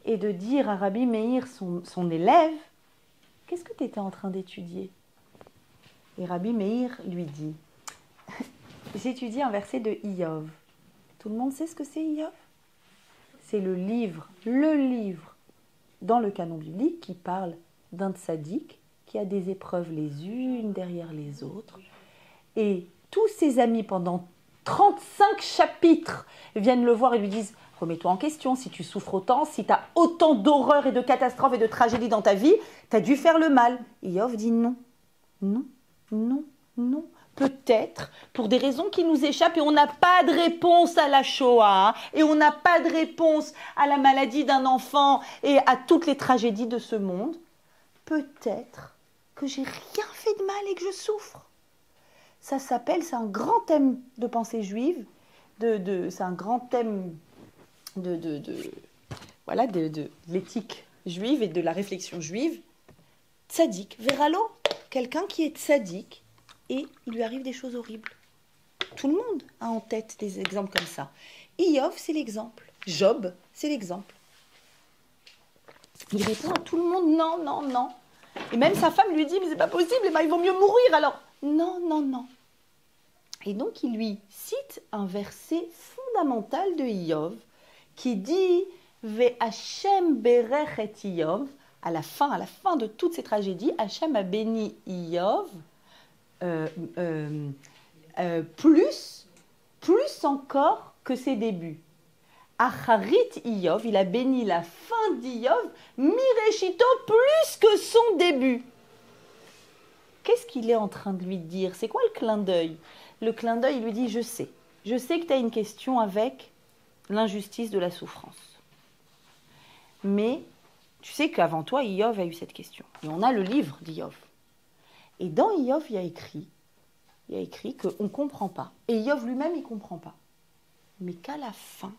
et de dire à Rabbi Meir, son élève, « Qu'est-ce que tu étais en train d'étudier ?» Et Rabbi Meir lui dit, « J'étudie un verset de Iyov. » Tout le monde sait ce que c'est Iyov? C'est le livre dans le canon biblique qui parle d'un tzaddik qui a des épreuves les unes derrière les autres. Et tous ses amis, pendant 35 chapitres, viennent le voir et lui disent « Remets-toi en question, si tu souffres autant, si tu as autant d'horreurs et de catastrophes et de tragédies dans ta vie, tu as dû faire le mal. » Iyov dit non, non, non, non. Peut-être pour des raisons qui nous échappent et on n'a pas de réponse à la Shoah et on n'a pas de réponse à la maladie d'un enfant et à toutes les tragédies de ce monde. Peut-être que j'ai rien fait de mal et que je souffre. Ça s'appelle, c'est un grand thème de pensée juive, c'est un grand thème de l'éthique juive et de la réflexion juive. Tzadik, Veralo, quelqu'un qui est tzaddik et il lui arrive des choses horribles. Tout le monde a en tête des exemples comme ça. Iyov, c'est l'exemple. Job, c'est l'exemple. Il répond à tout le monde non, non, non. Et même sa femme lui dit mais c'est pas possible, eh ben, il vaut mieux mourir alors. Non, non, non. Et donc il lui cite un verset fondamental de Iyov qui dit Ve Hashem berech et Iyov. À la fin de toutes ces tragédies, Hashem a béni Iyov plus encore que ses débuts. Acharit Iyov, il a béni la fin d'Iyov, Mireshito plus que son début. Qu'est-ce qu'il est en train de lui dire? C'est quoi le clin d'œil? Le clin d'œil, il lui dit, je sais que tu as une question avec l'injustice de la souffrance. Mais tu sais qu'avant toi, Iyov a eu cette question. Et on a le livre d'Iyov. Et dans Iyov, il y a écrit qu'on ne comprend pas. Et Iyov lui-même, il ne comprend pas. Mais qu'à la fin,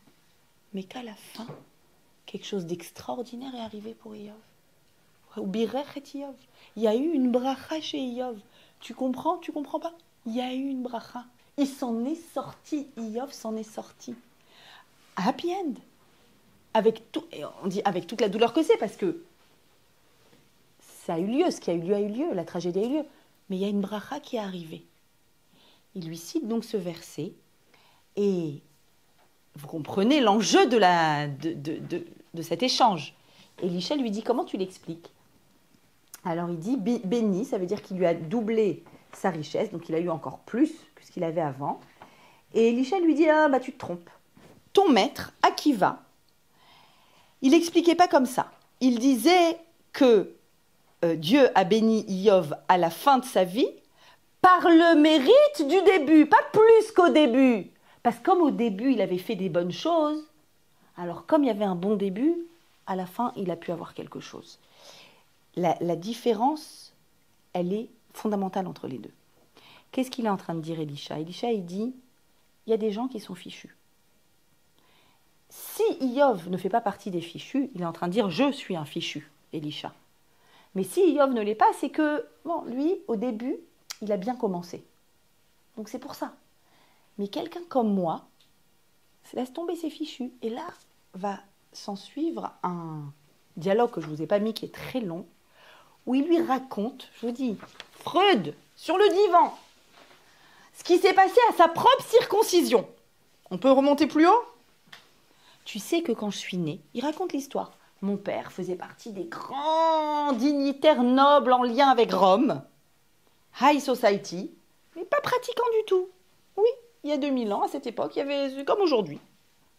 quelque chose d'extraordinaire est arrivé pour Iyov. Ou Birech et Iyov. Il y a eu une bracha chez Iyov. Tu comprends pas? Il y a eu une bracha. Il s'en est sorti. Iyov s'en est sorti. Happy end. Avec tout, et on dit avec toute la douleur que c'est, parce que ça a eu lieu, ce qui a eu lieu a eu lieu, la tragédie a eu lieu. Mais il y a une bracha qui est arrivée. Il lui cite donc ce verset, et vous comprenez l'enjeu de cet échange. Elisha lui dit, comment tu l'expliques? Alors il dit, béni, ça veut dire qu'il lui a doublé sa richesse, donc il a eu encore plus que ce qu'il avait avant. Et Elisha lui dit, ah bah tu te trompes. Ton maître, Akiva, il n'expliquait pas comme ça. Il disait que Dieu a béni Iyov à la fin de sa vie par le mérite du début, pas plus qu'au début. Parce que comme au début, il avait fait des bonnes choses, alors comme il y avait un bon début, à la fin, il a pu avoir quelque chose. La différence, elle est fondamentale entre les deux. Qu'est-ce qu'il est en train de dire, Elisha? Elisha, il dit, il y a des gens qui sont fichus. Si Iyov ne fait pas partie des fichus, il est en train de dire, je suis un fichu, Elisha. Mais si Iyov ne l'est pas, c'est que, bon, lui, au début, il a bien commencé. Donc c'est pour ça. Mais quelqu'un comme moi, laisse tomber ses fichus. Et là, va s'en suivre un dialogue que je ne vous ai pas mis, qui est très long, où il lui raconte, je vous dis, Freud, sur le divan, ce qui s'est passé à sa propre circoncision. On peut remonter plus haut? Tu sais que quand je suis née, il raconte l'histoire. Mon père faisait partie des grands dignitaires nobles en lien avec Rome, high society, mais pas pratiquant du tout. Oui, il y a 2000 ans, à cette époque, il y avait, comme aujourd'hui,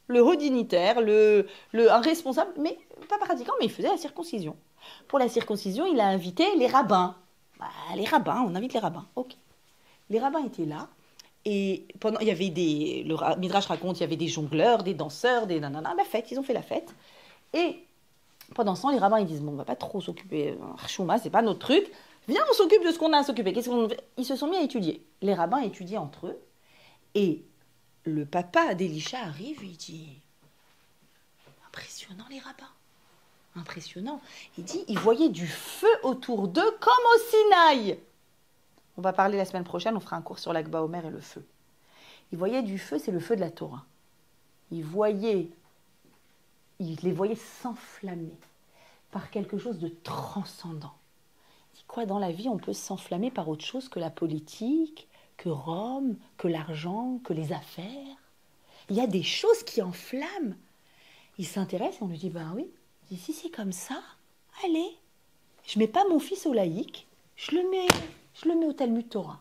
le haut dignitaire, un responsable, mais pas pratiquant, mais il faisait la circoncision. Pour la circoncision, il a invité les rabbins. Bah, les rabbins, on invite les rabbins, ok. Les rabbins étaient là, et pendant, il y avait le Midrash raconte, il y avait des jongleurs, des danseurs, des nanana, la fête, ils ont fait la fête. Et pendant ce temps, les rabbins, ils disent, bon, on va pas trop s'occuper, Chouma, c'est pas notre truc, viens, on s'occupe de ce qu'on a à s'occuper. Ils se sont mis à étudier. Les rabbins étudiaient entre eux, et le papa d'Elisha arrive et il dit, impressionnant les rabbins, impressionnant. Il dit, ils voyaient du feu autour d'eux comme au Sinaï. On va parler la semaine prochaine, on fera un cours sur l'Akba Omer et le feu. Ils voyaient du feu, c'est le feu de la Torah. Ils les voyaient s'enflammer par quelque chose de transcendant. Il dit quoi, dans la vie, on peut s'enflammer par autre chose que la politique, que Rome, que l'argent, que les affaires. Il y a des choses qui enflamment. Il s'intéresse et on lui dit, ben oui. Il dit, si c'est comme ça, allez, je mets pas mon fils au laïc, je le mets au Talmud Torah.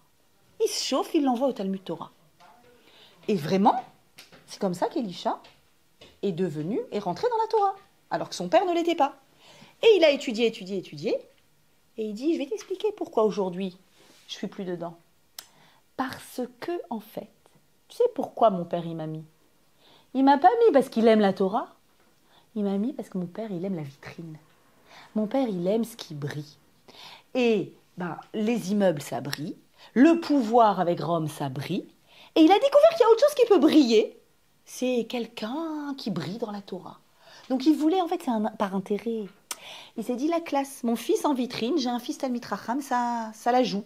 Il se chauffe, il l'envoie au Talmud Torah. Et vraiment, c'est comme ça qu'Elisha est rentré dans la Torah, alors que son père ne l'était pas. Et il a étudié, et il dit, je vais t'expliquer pourquoi aujourd'hui je suis plus dedans. Parce que, en fait, tu sais pourquoi mon père il m'a mis? Il m'a pas mis parce qu'il aime la Torah. Il m'a mis parce que mon père, il aime la vitrine. Mon père, il aime ce qui brille. Et les immeubles, ça brille. Le pouvoir avec Rome, ça brille. Et il a découvert qu'il y a autre chose qui peut briller. C'est quelqu'un qui brille dans la Torah. Donc il voulait, en fait, c'est par intérêt. Il s'est dit la classe, mon fils en vitrine, j'ai un fils Talmid Chacham, ça la joue.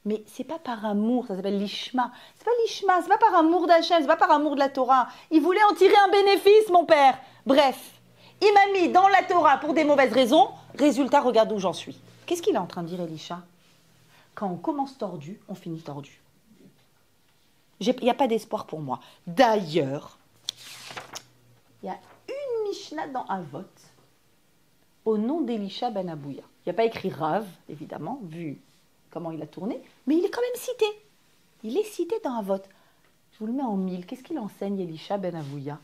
Mais c'est pas par amour, ça s'appelle l'ishma. C'est pas l'ishma, c'est pas par amour d'Hachem, c'est pas par amour de la Torah. Il voulait en tirer un bénéfice, mon père. Bref, il m'a mis dans la Torah pour des mauvaises raisons. Résultat, regarde où j'en suis. Qu'est-ce qu'il est en train de dire, Elisha? Quand on commence tordu, on finit tordu. Il n'y a pas d'espoir pour moi. D'ailleurs, il y a une Mishnah dans Avot au nom d'Elisha ben Abouya. Il n'y a pas écrit Rav, évidemment, vu comment il a tourné, mais il est quand même cité. Il est cité dans Avot. Je vous le mets en mille. Qu'est-ce qu'il enseigne, Elisha ben Abouya?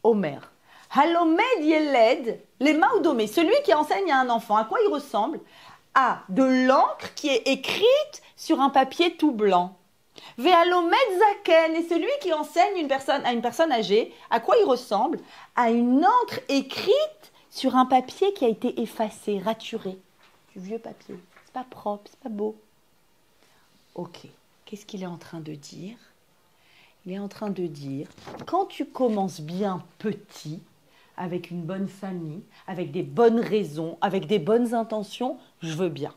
Omer. Halomed Yeled, les Maoudomé, celui qui enseigne à un enfant, à quoi il ressemble? À de l'encre qui est écrite sur un papier tout blanc. Ve'alomed Zaken, et celui qui enseigne à une personne âgée, à quoi il ressemble? À une encre écrite sur un papier qui a été effacé, raturé. Du vieux papier. C'est pas propre, c'est pas beau. Ok, qu'est-ce qu'il est en train de dire? Il est en train de dire, quand tu commences bien petit, avec une bonne famille, avec des bonnes raisons, avec des bonnes intentions, je veux bien.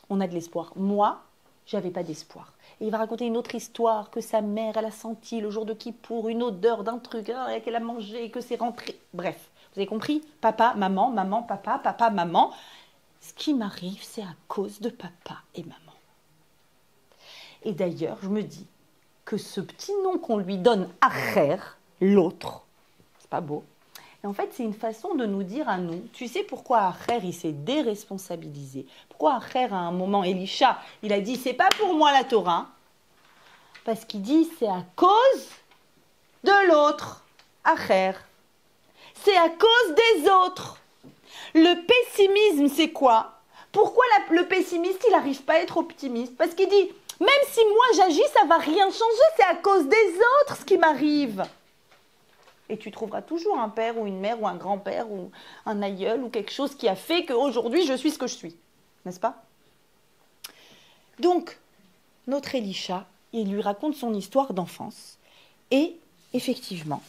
On a de l'espoir. Moi, j'avais pas d'espoir. Et il va raconter une autre histoire que sa mère, elle a senti le jour de Kippour, une odeur d'un truc qu'elle a mangé et que c'est rentré. Bref, vous avez compris? Papa, maman, maman, papa, maman. Ce qui m'arrive, c'est à cause de papa et maman. Et d'ailleurs, je me dis que ce petit nom qu'on lui donne, Acher, l'autre, c'est pas beau. Et en fait, c'est une façon de nous dire à nous, tu sais pourquoi Acher, il s'est déresponsabilisé? Pourquoi Acher, à un moment, Elisha, il a dit, c'est pas pour moi la Torah? Parce qu'il dit, c'est à cause de l'autre, Acher. C'est à cause des autres. Le pessimisme, c'est quoi? Pourquoi le pessimiste, il n'arrive pas à être optimiste? Parce qu'il dit, même si moi j'agis, ça ne va rien changer, c'est à cause des autres ce qui m'arrive. Et tu trouveras toujours un père ou une mère ou un grand-père ou un aïeul ou quelque chose qui a fait qu'aujourd'hui je suis ce que je suis. N'est-ce pas? Donc, notre Elisha, il lui raconte son histoire d'enfance. Et effectivement,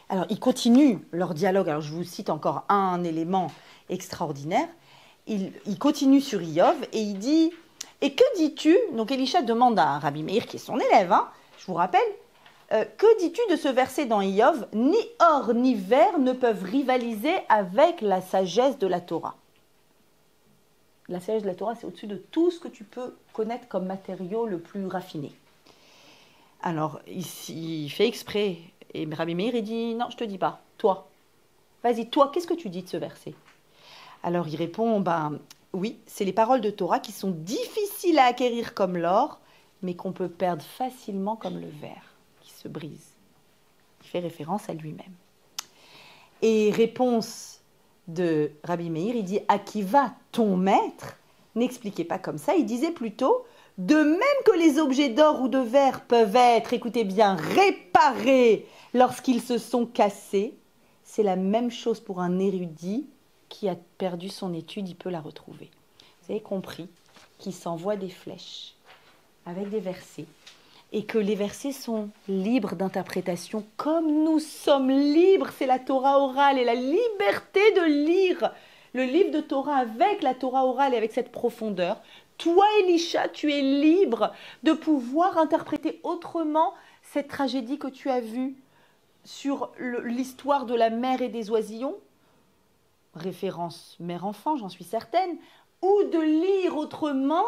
alors il continue leur dialogue. Alors je vous cite encore un élément extraordinaire. Il continue sur Iyov et il dit, et que dis-tu? Donc Elisha demande à Rabbi Meir, qui est son élève, je vous rappelle, que dis-tu de ce verset dans Iyov? Ni or ni verre ne peuvent rivaliser avec la sagesse de la Torah. La sagesse de la Torah, c'est au-dessus de tout ce que tu peux connaître comme matériau le plus raffiné. Alors, ici, il fait exprès. Et Rabbi Meir, il dit, non, je ne te dis pas. Toi, vas-y, toi, qu'est-ce que tu dis de ce verset? Alors, il répond, oui, c'est les paroles de Torah qui sont difficiles à acquérir comme l'or, mais qu'on peut perdre facilement comme le verre qui se brise. Il fait référence à lui-même. Et réponse de Rabbi Meir, il dit, Akiva, ton maître, n'expliquait pas comme ça, il disait plutôt, de même que les objets d'or ou de verre peuvent être, écoutez bien, réparés lorsqu'ils se sont cassés, c'est la même chose pour un érudit qui a perdu son étude, il peut la retrouver. Vous avez compris qu'il s'envoie des flèches avec des versets et que les versets sont libres d'interprétation comme nous sommes libres, c'est la Torah orale et la liberté de lire le livre de Torah avec la Torah orale et avec cette profondeur. Toi, Elisha, tu es libre de pouvoir interpréter autrement cette tragédie que tu as vue sur l'histoire de la mère et des oisillons, référence mère-enfant, j'en suis certaine, ou de lire autrement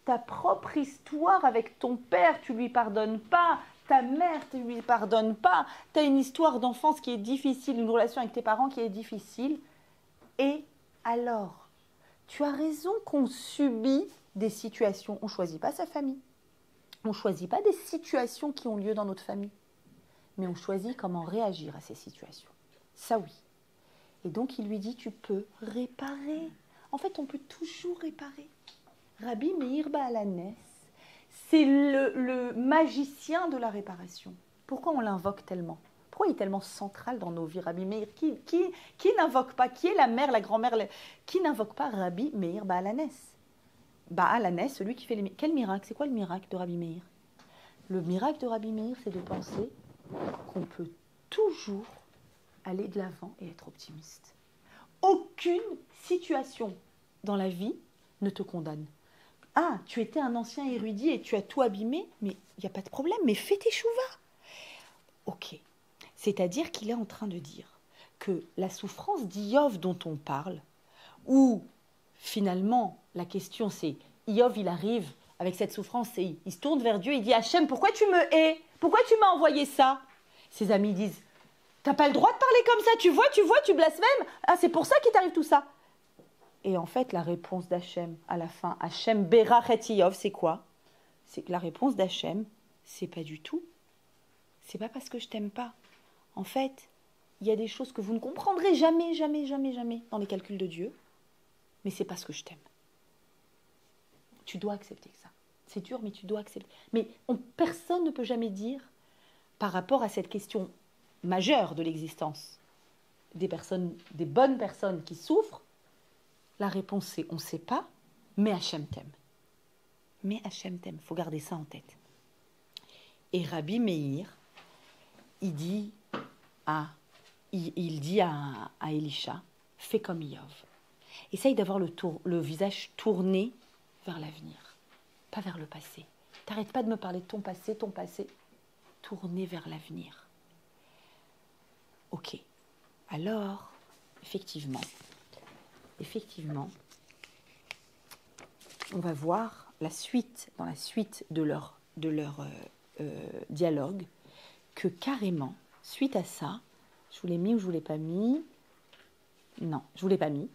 ta propre histoire avec ton père, tu lui pardonnes pas, ta mère, tu lui pardonnes pas, tu as une histoire d'enfance qui est difficile, une relation avec tes parents qui est difficile, et alors, tu as raison qu'on subit des situations, on ne choisit pas sa famille, on ne choisit pas des situations qui ont lieu dans notre famille, mais on choisit comment réagir à ces situations. Ça oui. Et donc il lui dit, tu peux réparer. En fait, on peut toujours réparer. Rabbi Meir Baal HaNes, c'est le magicien de la réparation. Pourquoi on l'invoque tellement? Pourquoi il est tellement central dans nos vies, Rabbi Meir? Qui n'invoque pas? Qui est la mère, la grand-mère? Qui n'invoque pas Rabbi Meir Baal HaNes? Baal HaNes, celui qui fait les... Quel miracle? C'est quoi le miracle de Rabbi Meir? Le miracle de Rabbi Meir, c'est de penser qu'on peut toujours aller de l'avant et être optimiste. aucune situation dans la vie ne te condamne. Ah, tu étais un ancien érudit et tu as tout abîmé, mais il n'y a pas de problème, mais fais tes chouvas. Ok. C'est-à-dire qu'il est en train de dire que la souffrance d'Iov dont on parle, où finalement la question c'est, Iov il arrive avec cette souffrance et il se tourne vers Dieu, il dit Hachem, pourquoi tu me hais? Pourquoi tu m'as envoyé ça? Ses amis disent, t'as pas le droit de parler comme ça, tu vois, tu blasphèmes. Ah, c'est pour ça qu'il t'arrive tout ça. Et en fait, la réponse d'Hachem, à la fin, Hachem berachet Iov, c'est quoi? C'est que la réponse d'Hachem, c'est pas du tout. C'est pas parce que je t'aime pas. En fait, il y a des choses que vous ne comprendrez jamais dans les calculs de Dieu, mais c'est parce que je t'aime. Tu dois accepter ça. C'est dur, mais tu dois accepter. Mais personne ne peut jamais dire, par rapport à cette question majeure de l'existence, des bonnes personnes qui souffrent, la réponse c'est on ne sait pas, mais Hachem t'aime. Mais Hachem t'aime, il faut garder ça en tête. Et Rabbi Meir, il dit à Elisha, fais comme Iov. Essaye d'avoir le visage tourné vers l'avenir, pas vers le passé. T'arrêtes pas de me parler de ton passé, tourné vers l'avenir. Ok. Alors, effectivement, on va voir dans la suite de leur dialogue, que carrément, suite à ça, je vous l'ai mis ou je vous l'ai pas mis? Non, je vous l'ai pas mis.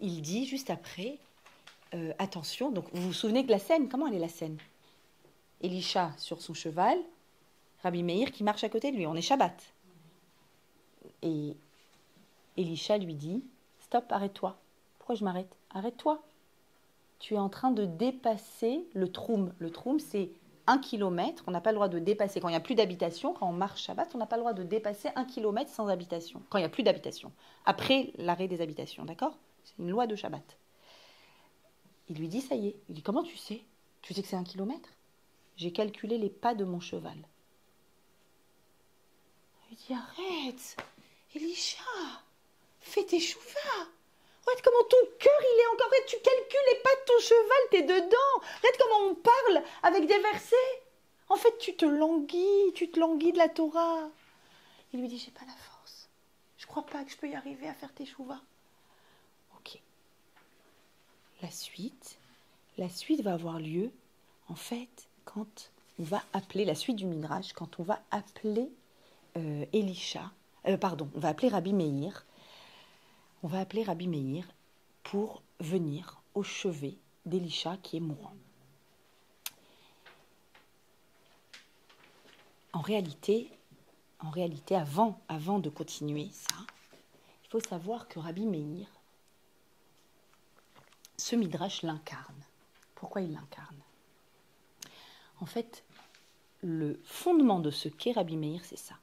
Il dit juste après, attention, donc vous vous souvenez de la scène, comment elle est la scène? Elisha sur son cheval, Rabbi Meir qui marche à côté de lui, on est Shabbat. Et Elisha lui dit, stop, arrête-toi. Pourquoi je m'arrête? Arrête-toi. Tu es en train de dépasser le troum. Le troum, c'est 1 kilomètre. On n'a pas le droit de dépasser. Quand il n'y a plus d'habitation, quand on marche Shabbat, on n'a pas le droit de dépasser 1 kilomètre sans habitation. Quand il n'y a plus d'habitation. Après l'arrêt des habitations, d'accord? C'est une loi de Shabbat. Il lui dit, ça y est. Il dit, comment tu sais? Tu sais que c'est 1 kilomètre? J'ai calculé les pas de mon cheval. Il dit, arrête, Elisha, fais tes chouvas. Regarde comment ton cœur, il est encore... Regarde, tu calcules les pas de ton cheval, t'es dedans. Regarde comment on parle avec des versets. En fait, tu te languis de la Torah. Il lui dit, j'ai pas la force. Je crois pas que je peux y arriver à faire tes chouvas. Ok. La suite va avoir lieu, en fait, quand on va appeler, la suite du Midrash, quand on va appeler on va appeler Rabbi Meir. On va appeler Rabbi Meir pour venir au chevet d'Elisha qui est mourant. En réalité, avant de continuer ça, il faut savoir que Rabbi Meir, ce Midrash l'incarne. Pourquoi il l'incarne? En fait, le fondement de ce qu'est Rabbi Meir, c'est ça.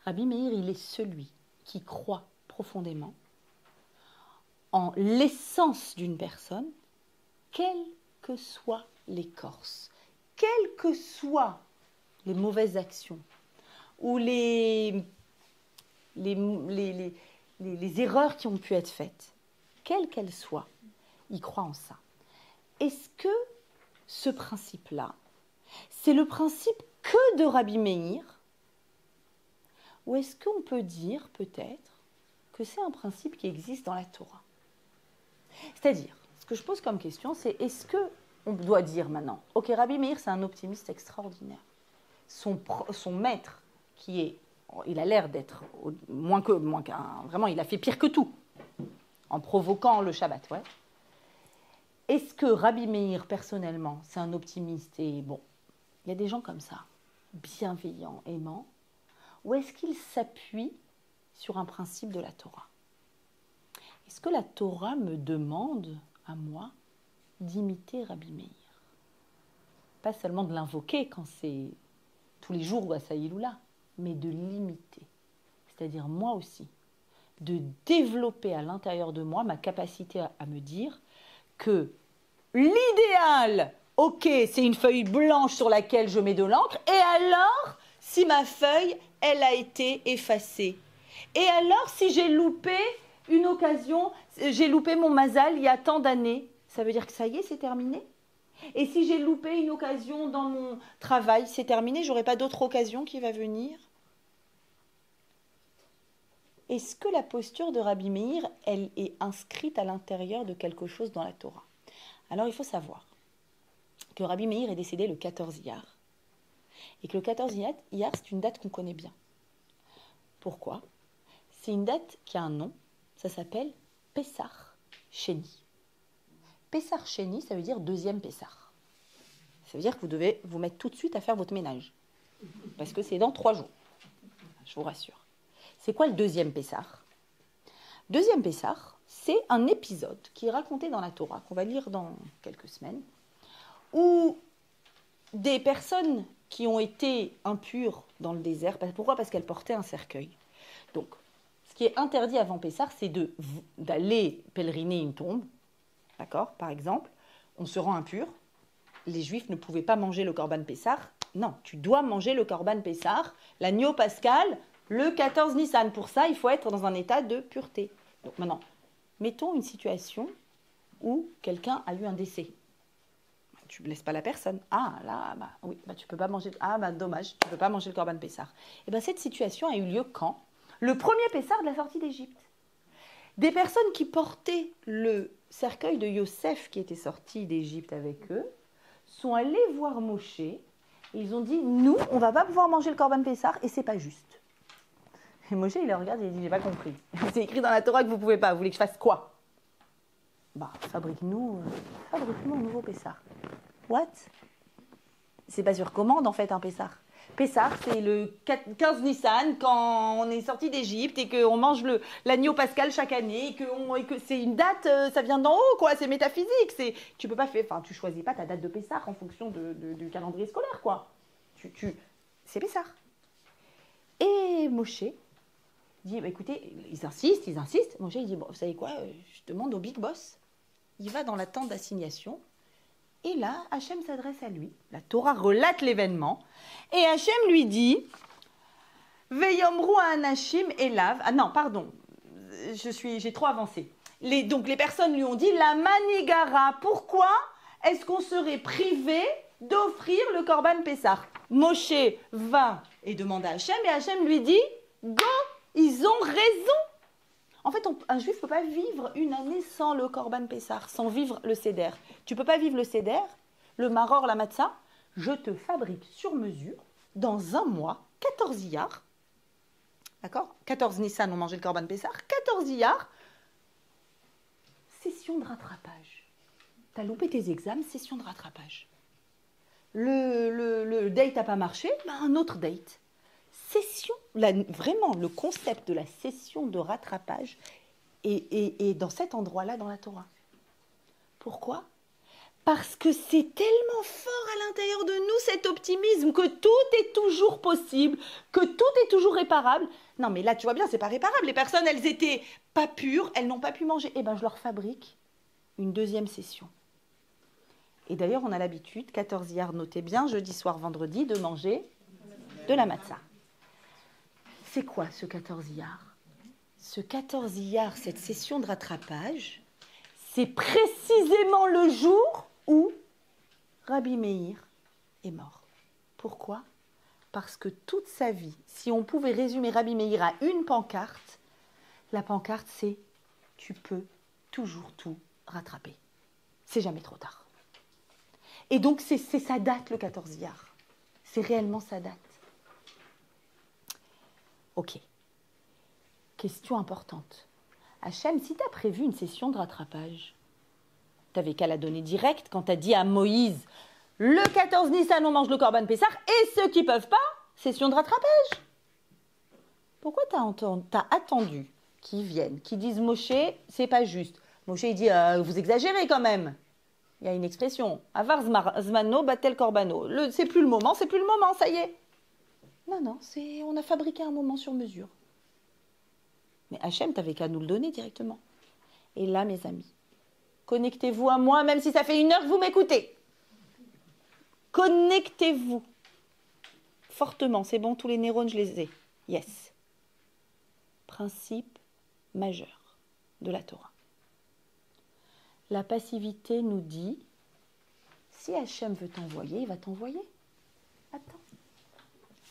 Rabbi Meir, il est celui qui croit profondément en l'essence d'une personne, quelle que soit l'écorce, quelles que soient les mauvaises actions ou les erreurs qui ont pu être faites, quelles qu'elles soient, il croit en ça. Est-ce que ce principe-là, c'est le principe que de Rabbi Meir, ou est-ce qu'on peut dire peut-être que c'est un principe qui existe dans la Torah? C'est-à-dire, ce que je pose comme question, c'est est-ce qu'on doit dire maintenant, ok, Rabbi Meir, c'est un optimiste extraordinaire. Son maître, il a l'air d'être moins qu'un, vraiment, il a fait pire que tout, en provoquant le Shabbat, ouais. Est-ce que Rabbi Meir, personnellement, c'est un optimiste et bon, il y a des gens comme ça, bienveillants, aimants, ou est-ce qu'il s'appuie sur un principe de la Torah? Est-ce que la Torah me demande, à moi, d'imiter Rabbi Meir? Pas seulement de l'invoquer quand c'est tous les jours ou à Saïloula, mais de l'imiter. C'est-à-dire moi aussi, de développer à l'intérieur de moi ma capacité à me dire que l'idéal, ok, c'est une feuille blanche sur laquelle je mets de l'encre, et alors, si ma feuille, elle a été effacée, et alors, si j'ai loupé une occasion, j'ai loupé mon mazal il y a tant d'années, ça veut dire que ça y est, c'est terminé? Et si j'ai loupé une occasion dans mon travail, c'est terminé, j'aurai pas d'autre occasion qui va venir? Est-ce que la posture de Rabbi Meir, elle est inscrite à l'intérieur de quelque chose dans la Torah? Alors il faut savoir que Rabbi Meir est décédé le 14 Iyar. Et que le 14 Iyar, c'est une date qu'on connaît bien. Pourquoi? C'est une date qui a un nom, ça s'appelle Pessah Sheni. Pessah Sheni, ça veut dire deuxième Pessah. Ça veut dire que vous devez vous mettre tout de suite à faire votre ménage. Parce que c'est dans 3 jours. Je vous rassure. C'est quoi le deuxième Pessah? Deuxième Pessah, c'est un épisode qui est raconté dans la Torah, qu'on va lire dans quelques semaines, où des personnes qui ont été impures dans le désert, pourquoi? Parce qu'elles portaient un cercueil. Donc, ce qui est interdit avant Pessah, c'est d'aller pèleriner une tombe. D'accord? Par exemple, on se rend impur, les Juifs ne pouvaient pas manger le Corban Pessah. Non, tu dois manger le Corban Pessah, l'agneau pascal, le 14 Nissan. Pour ça, il faut être dans un état de pureté. Donc maintenant, mettons une situation où quelqu'un a eu un décès. Tu ne laisses pas la personne. Ah, là, bah oui, bah, tu ne peux pas manger. Ah, bah dommage, tu ne peux pas manger le Corban Pessah. Et bien, cette situation a eu lieu quand? Le premier Pessah de la sortie d'Égypte. Des personnes qui portaient le cercueil de Yosef qui était sorti d'Égypte avec eux sont allés voir Moshe et ils ont dit, nous, on ne va pas pouvoir manger le Corban Pessah et c'est pas juste. Et Moshe, il les regarde et il dit, j'ai pas compris. C'est écrit dans la Torah que vous ne pouvez pas. Vous voulez que je fasse quoi? Bah, fabrique-nous un nouveau Pessah. What? C'est pas sur commande en fait un Pessah. Pessah, c'est le 15 Nissan quand on est sorti d'Égypte et qu'on mange l'agneau pascal chaque année et que c'est une date, ça vient d'en haut quoi, c'est métaphysique. Tu peux pas faire, enfin tu choisis pas ta date de Pessah en fonction du calendrier scolaire quoi. C'est Pessah. Et Moshe dit, bah, écoutez, ils insistent. Moshe il dit, bon, vous savez quoi, je demande au big boss. Il va dans la tente d'assignation. Et là, Hachem s'adresse à lui. La Torah relate l'événement. Et Hachem lui dit, Veyomru anashim elav. Ah non, pardon. J'ai trop avancé. Donc les personnes lui ont dit, la manigara. Pourquoi est-ce qu'on serait privé d'offrir le Corban Pessah? Moshe va et demande à Hachem. Et Hachem lui dit, go, ils ont raison. En fait, un juif ne peut pas vivre une année sans le Corban Pessah, sans vivre le Seder. Tu ne peux pas vivre le Seder, le Maror, la Matzah. Je te fabrique sur mesure, dans un mois, 14 Iyar. D'accord? 14 Nissan, on mangeait le Corban Pessah. 14 Iyar. Session de rattrapage. Tu as loupé tes examens, session de rattrapage. Le date n'a pas marché, ben un autre date. Session, vraiment, le concept de la session de rattrapage est dans cet endroit-là dans la Torah. Pourquoi? Parce que c'est tellement fort à l'intérieur de nous, cet optimisme, que tout est toujours possible, que tout est toujours réparable. Non, mais là, tu vois bien, c'est pas réparable. Les personnes, elles étaient pas pures, elles n'ont pas pu manger. Eh bien, je leur fabrique une deuxième session. Et d'ailleurs, on a l'habitude, 14 Iyar, notez bien, jeudi soir, vendredi, de manger de la matzah. C'est quoi ce 14 Iyar? Ce 14 Iyar, cette session de rattrapage, c'est précisément le jour où Rabbi Meir est mort. Pourquoi? Parce que toute sa vie, si on pouvait résumer Rabbi Meir à une pancarte, la pancarte c'est « tu peux toujours tout rattraper ». C'est jamais trop tard. Et donc c'est sa date le 14 Iyar. C'est réellement sa date. Ok. Question importante. Hachem, si tu as prévu une session de rattrapage, tu n'avais qu'à la donner directe quand tu as dit à Moïse, le 14 Nissan, on mange le Corban Pessah, et ceux qui ne peuvent pas, session de rattrapage. Pourquoi tu as attendu qu'ils viennent, qu'ils disent Moshe, c'est pas juste. Moshe, il dit, vous exagérez quand même. Il y a une expression, avar zmano batel korbano. C'est plus le moment, ça y est. Non, on a fabriqué un moment sur mesure. Mais Hachem, t'avais qu'à nous le donner directement. Et là, mes amis, connectez-vous à moi, même si ça fait 1 heure que vous m'écoutez. Connectez-vous. Fortement, c'est bon, tous les neurones, je les ai. Yes. Principe majeur. de la Torah. La passivité nous dit, si Hachem veut t'envoyer, il va t'envoyer. Attends,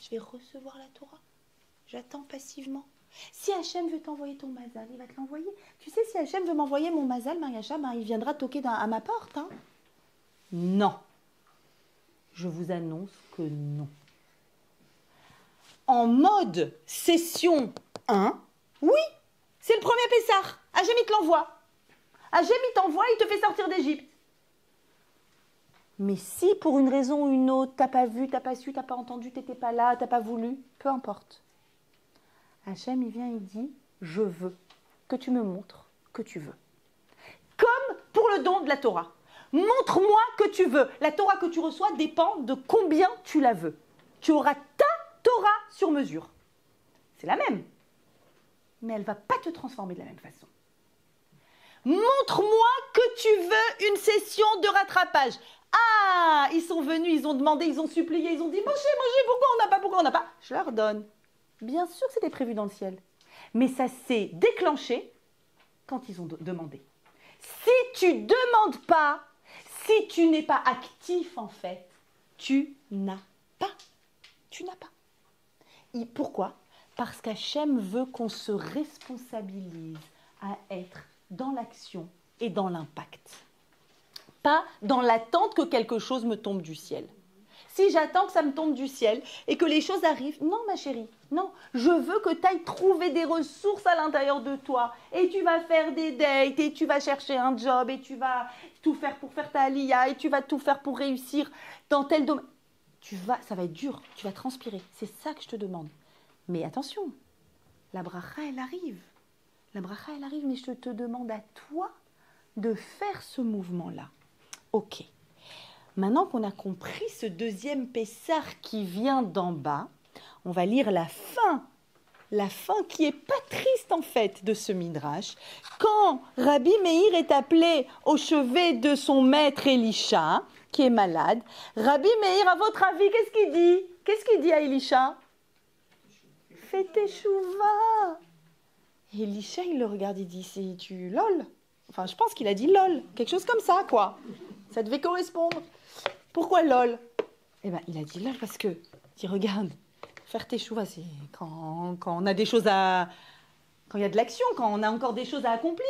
je vais recevoir la Torah. J'attends passivement. Si Hachem veut t'envoyer ton mazal, il va te l'envoyer. Tu sais, si Hachem veut m'envoyer mon mazal, Mariacha, il viendra toquer à ma porte. Hein. Non. Je vous annonce que non. En mode session 1, oui, c'est le premier Pessah. Hachem, il te l'envoie. Hachem, il t'envoie, il te fait sortir d'Égypte. Mais si pour une raison ou une autre, t'as pas vu, t'as pas su, t'as pas entendu, t'étais pas là, t'as pas voulu, peu importe. Hachem, il vient, il dit, je veux que tu me montres que tu veux. Comme pour le don de la Torah. Montre-moi que tu veux. La Torah que tu reçois dépend de combien tu la veux. Tu auras ta Torah sur mesure. C'est la même. Mais elle ne va pas te transformer de la même façon. Montre-moi que tu veux une session de rattrapage. Ah, ils sont venus, ils ont demandé, ils ont supplié, ils ont dit, Moshe, pourquoi on n'a pas. Je leur donne. Bien sûr que c'était prévu dans le ciel. Mais ça s'est déclenché quand ils ont demandé. Si tu ne demandes pas, si tu n'es pas actif en fait, tu n'as pas. Tu n'as pas. Et pourquoi ? Parce qu'Hachem veut qu'on se responsabilise à être dans l'action et dans l'impact. Pas dans l'attente que quelque chose me tombe du ciel. Si j'attends que ça me tombe du ciel et que les choses arrivent, non ma chérie, non. Je veux que tu ailles trouver des ressources à l'intérieur de toi et tu vas faire des dates et tu vas chercher un job et tu vas tout faire pour faire ta aliyah et tu vas tout faire pour réussir dans tel domaine. Ça va être dur, tu vas transpirer. C'est ça que je te demande. Mais attention, la bracha elle arrive. La bracha elle arrive, mais je te demande à toi de faire ce mouvement-là. Ok. Maintenant qu'on a compris ce deuxième Pessah qui vient d'en bas, on va lire la fin qui est pas triste en fait de ce Midrash. Quand Rabbi Meir est appelé au chevet de son maître Elisha, qui est malade, Rabbi Meir, à votre avis, qu'est-ce qu'il dit ? Qu'est-ce qu'il dit à Elisha ? Fais teshuva. Elisha, il le regarde, il dit, c'est tu lol. Enfin, je pense qu'il a dit lol, quelque chose comme ça, quoi. Ça devait correspondre. Pourquoi lol ? Eh bien, il a dit lol parce que, il regarde, faire teshuva, c'est quand on a des choses à... Quand il y a de l'action, quand on a encore des choses à accomplir,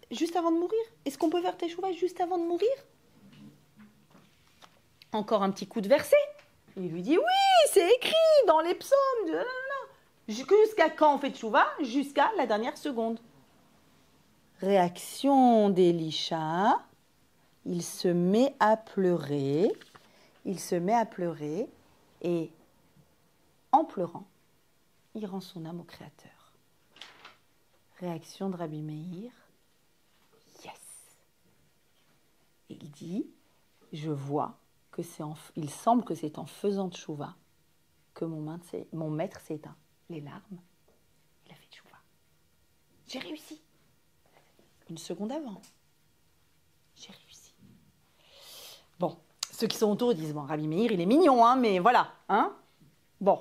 juste avant de mourir. Est-ce qu'on peut faire teshuva juste avant de mourir ? Encore un petit coup de verset. Il lui dit, oui, c'est écrit dans les psaumes. Jusqu'à quand on fait teshuva ? Jusqu'à la dernière seconde. Réaction d'Elisha, il se met à pleurer, et en pleurant, il rend son âme au Créateur. Réaction de Rabbi Meir, yes. Et il dit, je vois que il semble que c'est en faisant teshuva que mon maître s'est éteint. Les larmes, il a fait teshuva. J'ai réussi. Une seconde avant. J'ai réussi. Bon, ceux qui sont autour disent, bon, Rabbi Meir, il est mignon, hein, mais voilà. Hein, bon,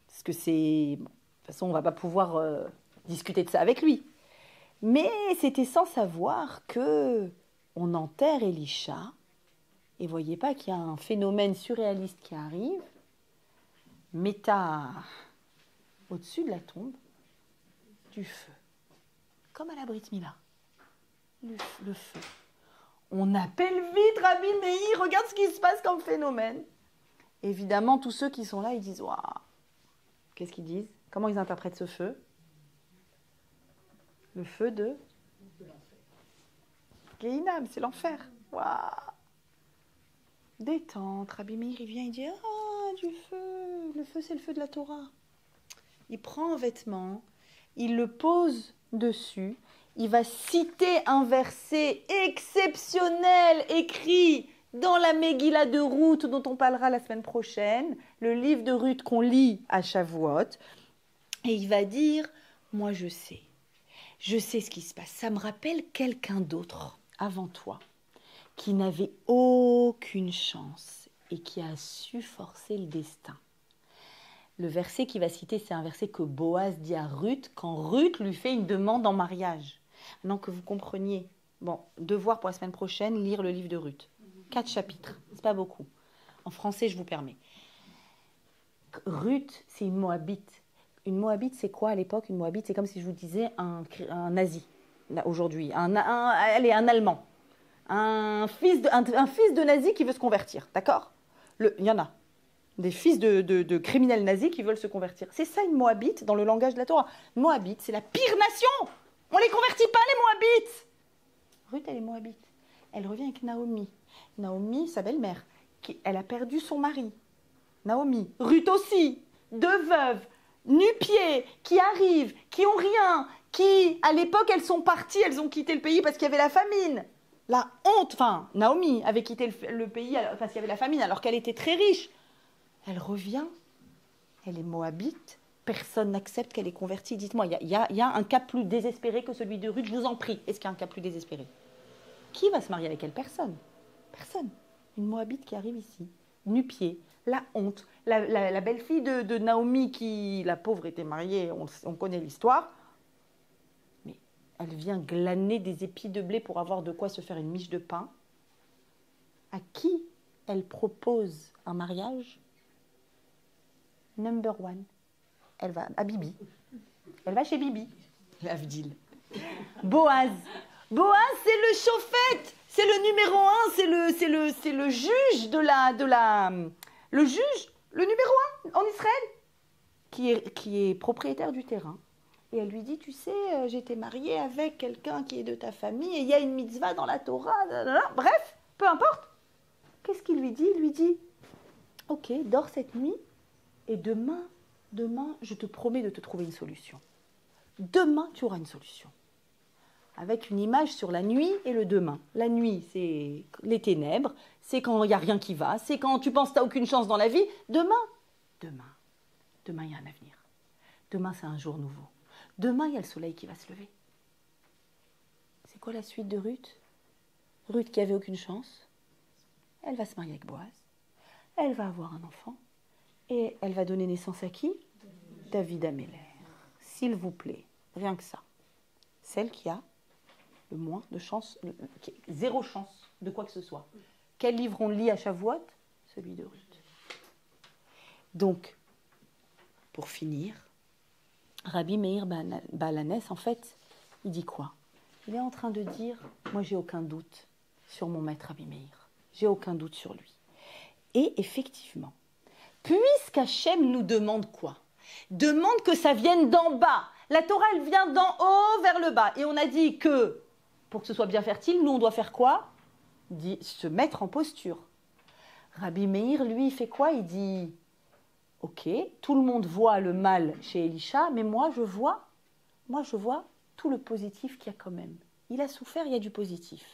parce que c'est... Bon, de toute façon, on ne va pas pouvoir discuter de ça avec lui. Mais c'était sans savoir que on enterre Elisha, et voyez pas qu'il y a un phénomène surréaliste qui arrive. Méta, au-dessus de la tombe, du feu. Comme à la Brit Mila. Le feu. On appelle vite Rabbi Meir, regarde ce qui se passe comme phénomène. Évidemment, tous ceux qui sont là, ils disent, waouh. Qu'est-ce qu'ils disent ? Comment ils interprètent ce feu ? Le feu de Gehinam, c'est l'enfer. Waouh. Détente, Rabbi Meir, il vient, il dit, ah, du feu. Le feu, c'est le feu de la Torah. Il prend un vêtement, il le pose dessus. Il va citer un verset exceptionnel écrit dans la Megillah de Ruth dont on parlera la semaine prochaine, le livre de Ruth qu'on lit à Shavuot. Et il va dire, moi je sais ce qui se passe. Ça me rappelle quelqu'un d'autre avant toi qui n'avait aucune chance et qui a su forcer le destin. Le verset qu'il va citer, c'est un verset que Boaz dit à Ruth quand Ruth lui fait une demande en mariage. Maintenant que vous compreniez, bon, devoir pour la semaine prochaine, lire le livre de Ruth. 4 chapitres, c'est pas beaucoup. En français, je vous permets. Ruth, c'est une Moabite. Une Moabite, c'est quoi à l'époque? Une Moabite, c'est comme si je vous disais un nazi, là, aujourd'hui. Allez, un Allemand. Un fils de nazi qui veut se convertir, d'accord? Il y en a. Des fils de criminels nazis qui veulent se convertir. C'est ça une Moabite dans le langage de la Torah. Moabite, c'est la pire nation. On les convertit pas, les Moabites. Ruth, elle est Moabite. Elle revient avec Naomi. Naomi, sa belle-mère, elle a perdu son mari. Naomi, Ruth aussi, 2 veuves, nu-pieds, qui arrivent, qui ont rien, qui, à l'époque, elles sont parties, elles ont quitté le pays parce qu'il y avait la famine. La honte, enfin, Naomi avait quitté le pays parce qu'il y avait la famine alors qu'elle était très riche. Elle revient, elle est Moabite, personne n'accepte qu'elle est convertie. Dites-moi, il y a un cas plus désespéré que celui de Ruth, je vous en prie. Est-ce qu'il y a un cas plus désespéré? Qui va se marier avec elle? Personne. Personne. Une Moabite qui arrive ici, nu-pied, la honte. La belle-fille de Naomi, qui, la pauvre, était mariée, on connaît l'histoire. Mais elle vient glaner des épis de blé pour avoir de quoi se faire une miche de pain. À qui elle propose un mariage? Number 1. Elle va à Bibi. Elle va chez Bibi. L'Avdil. Boaz. Boaz, c'est le chauffette. C'est le numéro 1. C'est le juge le juge, le numéro 1 en Israël, qui est propriétaire du terrain. Et elle lui dit, tu sais, j'étais mariée avec quelqu'un qui est de ta famille et il y a une mitzvah dans la Torah. Bref, peu importe. Qu'est-ce qu'il lui dit? Il lui dit, ok, dors cette nuit et demain, je te promets de te trouver une solution. Demain, tu auras une solution. Avec une image sur la nuit et le demain. La nuit, c'est les ténèbres, c'est quand il n'y a rien qui va, c'est quand tu penses que tu n'as aucune chance dans la vie. Demain, il y a un avenir. Demain, c'est un jour nouveau. Demain, il y a le soleil qui va se lever. C'est quoi la suite de Ruth? Ruth qui avait aucune chance, elle va se marier avec Boaz, elle va avoir un enfant, et elle va donner naissance à qui? David Améler. S'il vous plaît, rien que ça. Celle qui a le moins de chance, zéro chance de quoi que ce soit. Quel livre on lit à Shavuot? Celui de Ruth. Donc, pour finir, Rabbi Meir Baal HaNes, en fait, il dit quoi? Il est en train de dire, moi j'ai aucun doute sur mon maître Rabbi Meir. J'ai aucun doute sur lui. Et effectivement, puisqu'Hachem nous demande quoi? Demande que ça vienne d'en bas. La Torah, elle vient d'en haut vers le bas. Et on a dit que, pour que ce soit bien fertile, nous, on doit faire quoi? Se mettre en posture. Rabbi Meir, lui, il fait quoi? Il dit, ok, tout le monde voit le mal chez Elisha, mais moi, je vois tout le positif qu'il y a quand même. Il a souffert, il y a du positif.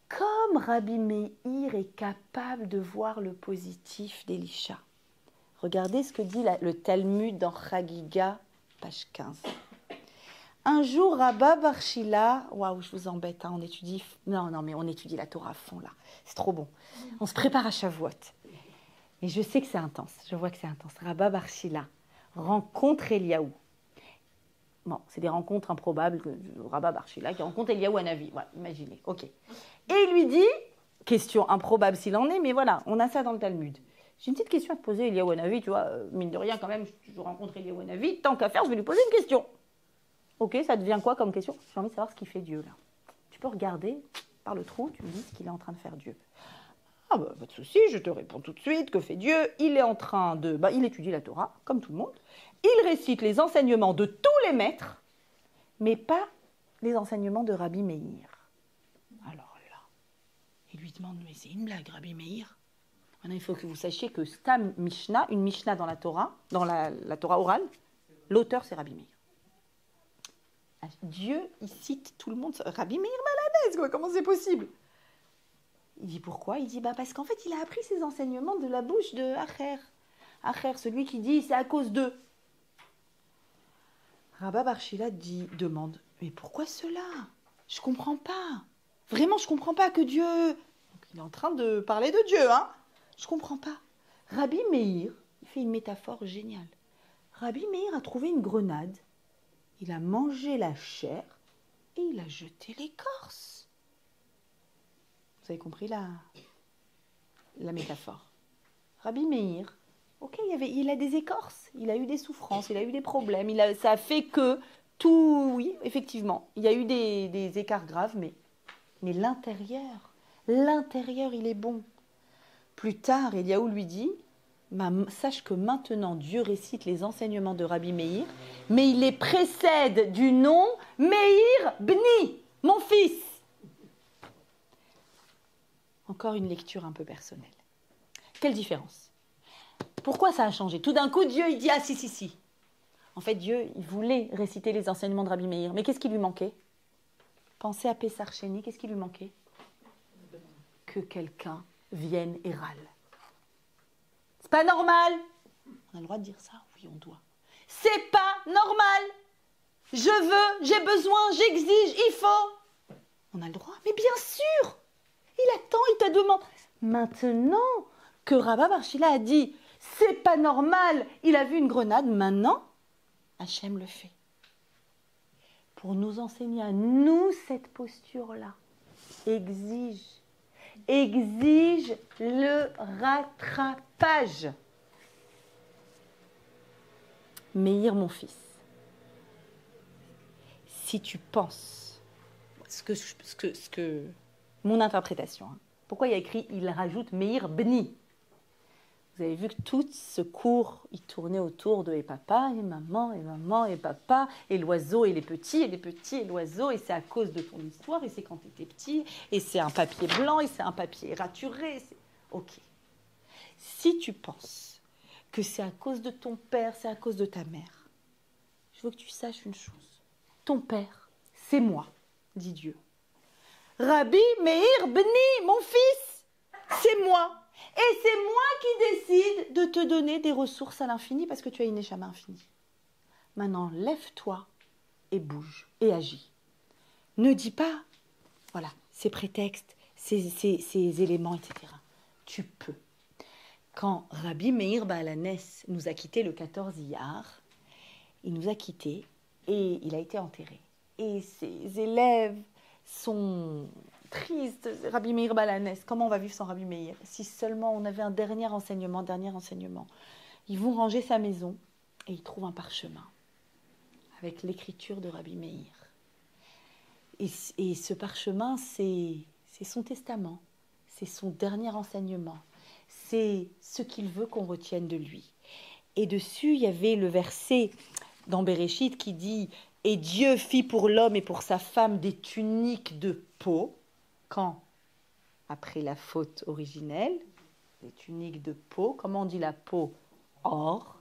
Comme Rabbi Meir est capable de voir le positif d'Elisha. Regardez ce que dit le Talmud dans Chagiga, page 15. Un jour, Rabba Bar Shila, waouh, je vous embête, hein, on étudie, non, mais on étudie la Torah à fond là, c'est trop bon. On se prépare à Shavuot. Et je sais que c'est intense, je vois que c'est intense. Rabba Bar Shila rencontre Eliaou. Bon, c'est des rencontres improbables, Rabba Bar Shila qui rencontre Eliaou Hanavi, voilà, imaginez, ok. Et il lui dit, question improbable s'il en est, mais voilà, on a ça dans le Talmud. J'ai une petite question à te poser, Eliaou Hanavi, tu vois, mine de rien quand même, je rencontre Eliaou Hanavi, tant qu'à faire, je vais lui poser une question. Ok, ça devient quoi comme question? J'ai envie de savoir ce qu'il fait Dieu là. Tu peux regarder par le trou, tu me dis ce qu'il est en train de faire Dieu. Ah bah pas de souci, je te réponds tout de suite, que fait Dieu? Il est en train de... il étudie la Torah, comme tout le monde. Il récite les enseignements de tous les maîtres, mais pas les enseignements de Rabbi Meir. Alors là, il lui demande, mais c'est une blague, Rabbi Meir? Maintenant, il faut que vous sachiez que Stam Mishnah, une Mishnah dans la Torah orale, l'auteur c'est Rabbi Meir. Dieu, il cite tout le monde, Rabbi Meir Baal HaNes, quoi, comment c'est possible? Il dit pourquoi? Il dit parce qu'en fait, il a appris ses enseignements de la bouche de Acher. Acher, celui qui dit c'est à cause d'eux. Rabba Bar Shila demande, mais pourquoi cela? Je comprends pas. Vraiment, je comprends pas que Dieu... Donc, il est en train de parler de Dieu, hein? Je comprends pas. Rabbi Meir, il fait une métaphore géniale. Rabbi Meir a trouvé une grenade. Il a mangé la chair et il a jeté l'écorce. Vous avez compris la métaphore. Rabbi Meir, ok, il a des écorces, il a eu des souffrances, il a eu des problèmes, ça a fait que tout, oui, effectivement, il y a eu des écarts graves, mais l'intérieur, il est bon. Plus tard, Eliaou lui dit, sache que maintenant Dieu récite les enseignements de Rabbi Meir, mais il les précède du nom Meir Bni, mon fils. Encore une lecture un peu personnelle. Quelle différence? Pourquoi ça a changé? Tout d'un coup, Dieu, il dit, ah si. En fait, Dieu, il voulait réciter les enseignements de Rabbi Meir, mais qu'est-ce qui lui manquait? Pensez à Pessar Sheni, qu'est-ce qui lui manquait? Que quelqu'un vienne et râle. C'est pas normal. On a le droit de dire ça? Oui, on doit. C'est pas normal. Je veux, j'ai besoin, j'exige, il faut. On a le droit, mais bien sûr. Il attend, il te demande. Maintenant que Rabba Bar Shila a dit, c'est pas normal, il a vu une grenade, maintenant, Hachem le fait. Pour nous enseigner à nous cette posture-là. Exige le rattrapage. Meir, mon fils, si tu penses, mon interprétation, hein, pourquoi il y a écrit, il rajoute Meir Bni? Vous avez vu que tout ce cours, il tournait autour de et papa, et maman, et papa, et l'oiseau, et les petits, et l'oiseau, et c'est à cause de ton histoire, et c'est quand tu étais petit, et c'est un papier blanc, et c'est un papier raturé. Ok. Si tu penses que c'est à cause de ton père, c'est à cause de ta mère, je veux que tu saches une chose. Ton père, c'est moi, dit Dieu. Rabbi Meir Bni, mon fils, c'est moi. Et c'est moi qui décide de te donner des ressources à l'infini parce que tu as une neshama infinie. Maintenant, lève-toi et bouge et agis. Ne dis pas, voilà, ces prétextes, ces éléments, etc. Tu peux. Quand Rabbi Meir Baal HaNes nous a quittés le 14 Iyar, il nous a quittés et il a été enterré. Et ses élèves sont tristes. Rabbi Meir Baal HaNes, comment on va vivre sans Rabbi Meir? Si seulement on avait un dernier enseignement. Ils vont ranger sa maison et ils trouvent un parchemin avec l'écriture de Rabbi Meir. Et ce parchemin, c'est son testament, c'est son dernier enseignement, c'est ce qu'il veut qu'on retienne de lui. Et dessus, il y avait le verset dans Bereshit qui dit « Et Dieu fit pour l'homme et pour sa femme des tuniques de peau. » Quand? Après la faute originelle, des tuniques de peau. Comment on dit la peau? Or.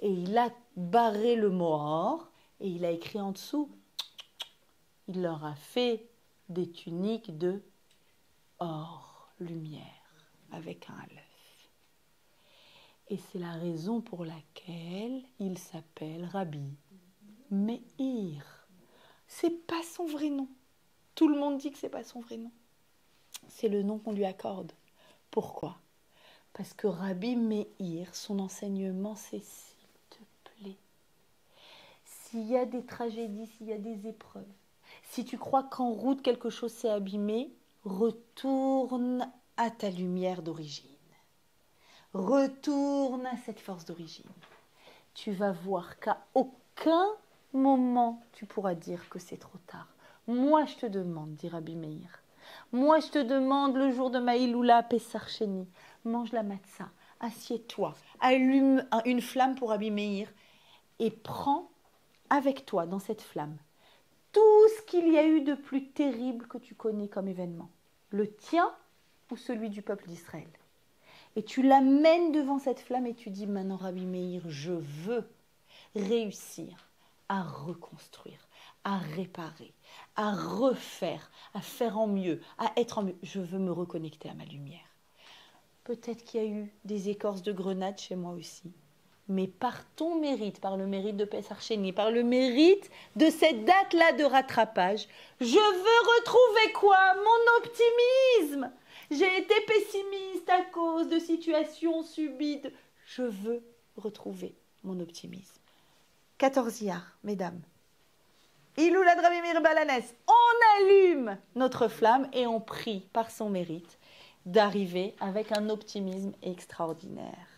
Et il a barré le mot or et il a écrit en dessous, il leur a fait des tuniques de or, lumière, avec un aleph. Et c'est la raison pour laquelle il s'appelle Rabbi Meir. C'est pas son vrai nom. Tout le monde dit que c'est pas son vrai nom. C'est le nom qu'on lui accorde. Pourquoi? Parce que Rabbi Meir, son enseignement, c'est s'il te plaît. S'il y a des tragédies, s'il y a des épreuves, si tu crois qu'en route quelque chose s'est abîmé, retourne à ta lumière d'origine. Retourne à cette force d'origine. Tu vas voir qu'à aucun moment tu pourras dire que c'est trop tard. Moi je te demande, dit Rabbi Meir, moi je te demande le jour de Maïloula, Pessar Sheni, mange la matzah, assieds-toi, allume une flamme pour Rabbi Meir et prends avec toi dans cette flamme tout ce qu'il y a eu de plus terrible que tu connais comme événement, le tien ou celui du peuple d'Israël. Et tu l'amènes devant cette flamme et tu dis maintenant Rabbi Meir, je veux réussir à reconstruire, à réparer, à refaire, à faire en mieux, à être en mieux. Je veux me reconnecter à ma lumière. Peut-être qu'il y a eu des écorces de grenade chez moi aussi. Mais par ton mérite, par le mérite de Pessar Sheni, par le mérite de cette date-là de rattrapage, je veux retrouver quoi? Mon optimisme. J'ai été pessimiste à cause de situations subies. Je veux retrouver mon optimisme. 14 Iyar, mesdames. Iloula Dramimir Balanès, on allume notre flamme et on prie par son mérite d'arriver avec un optimisme extraordinaire.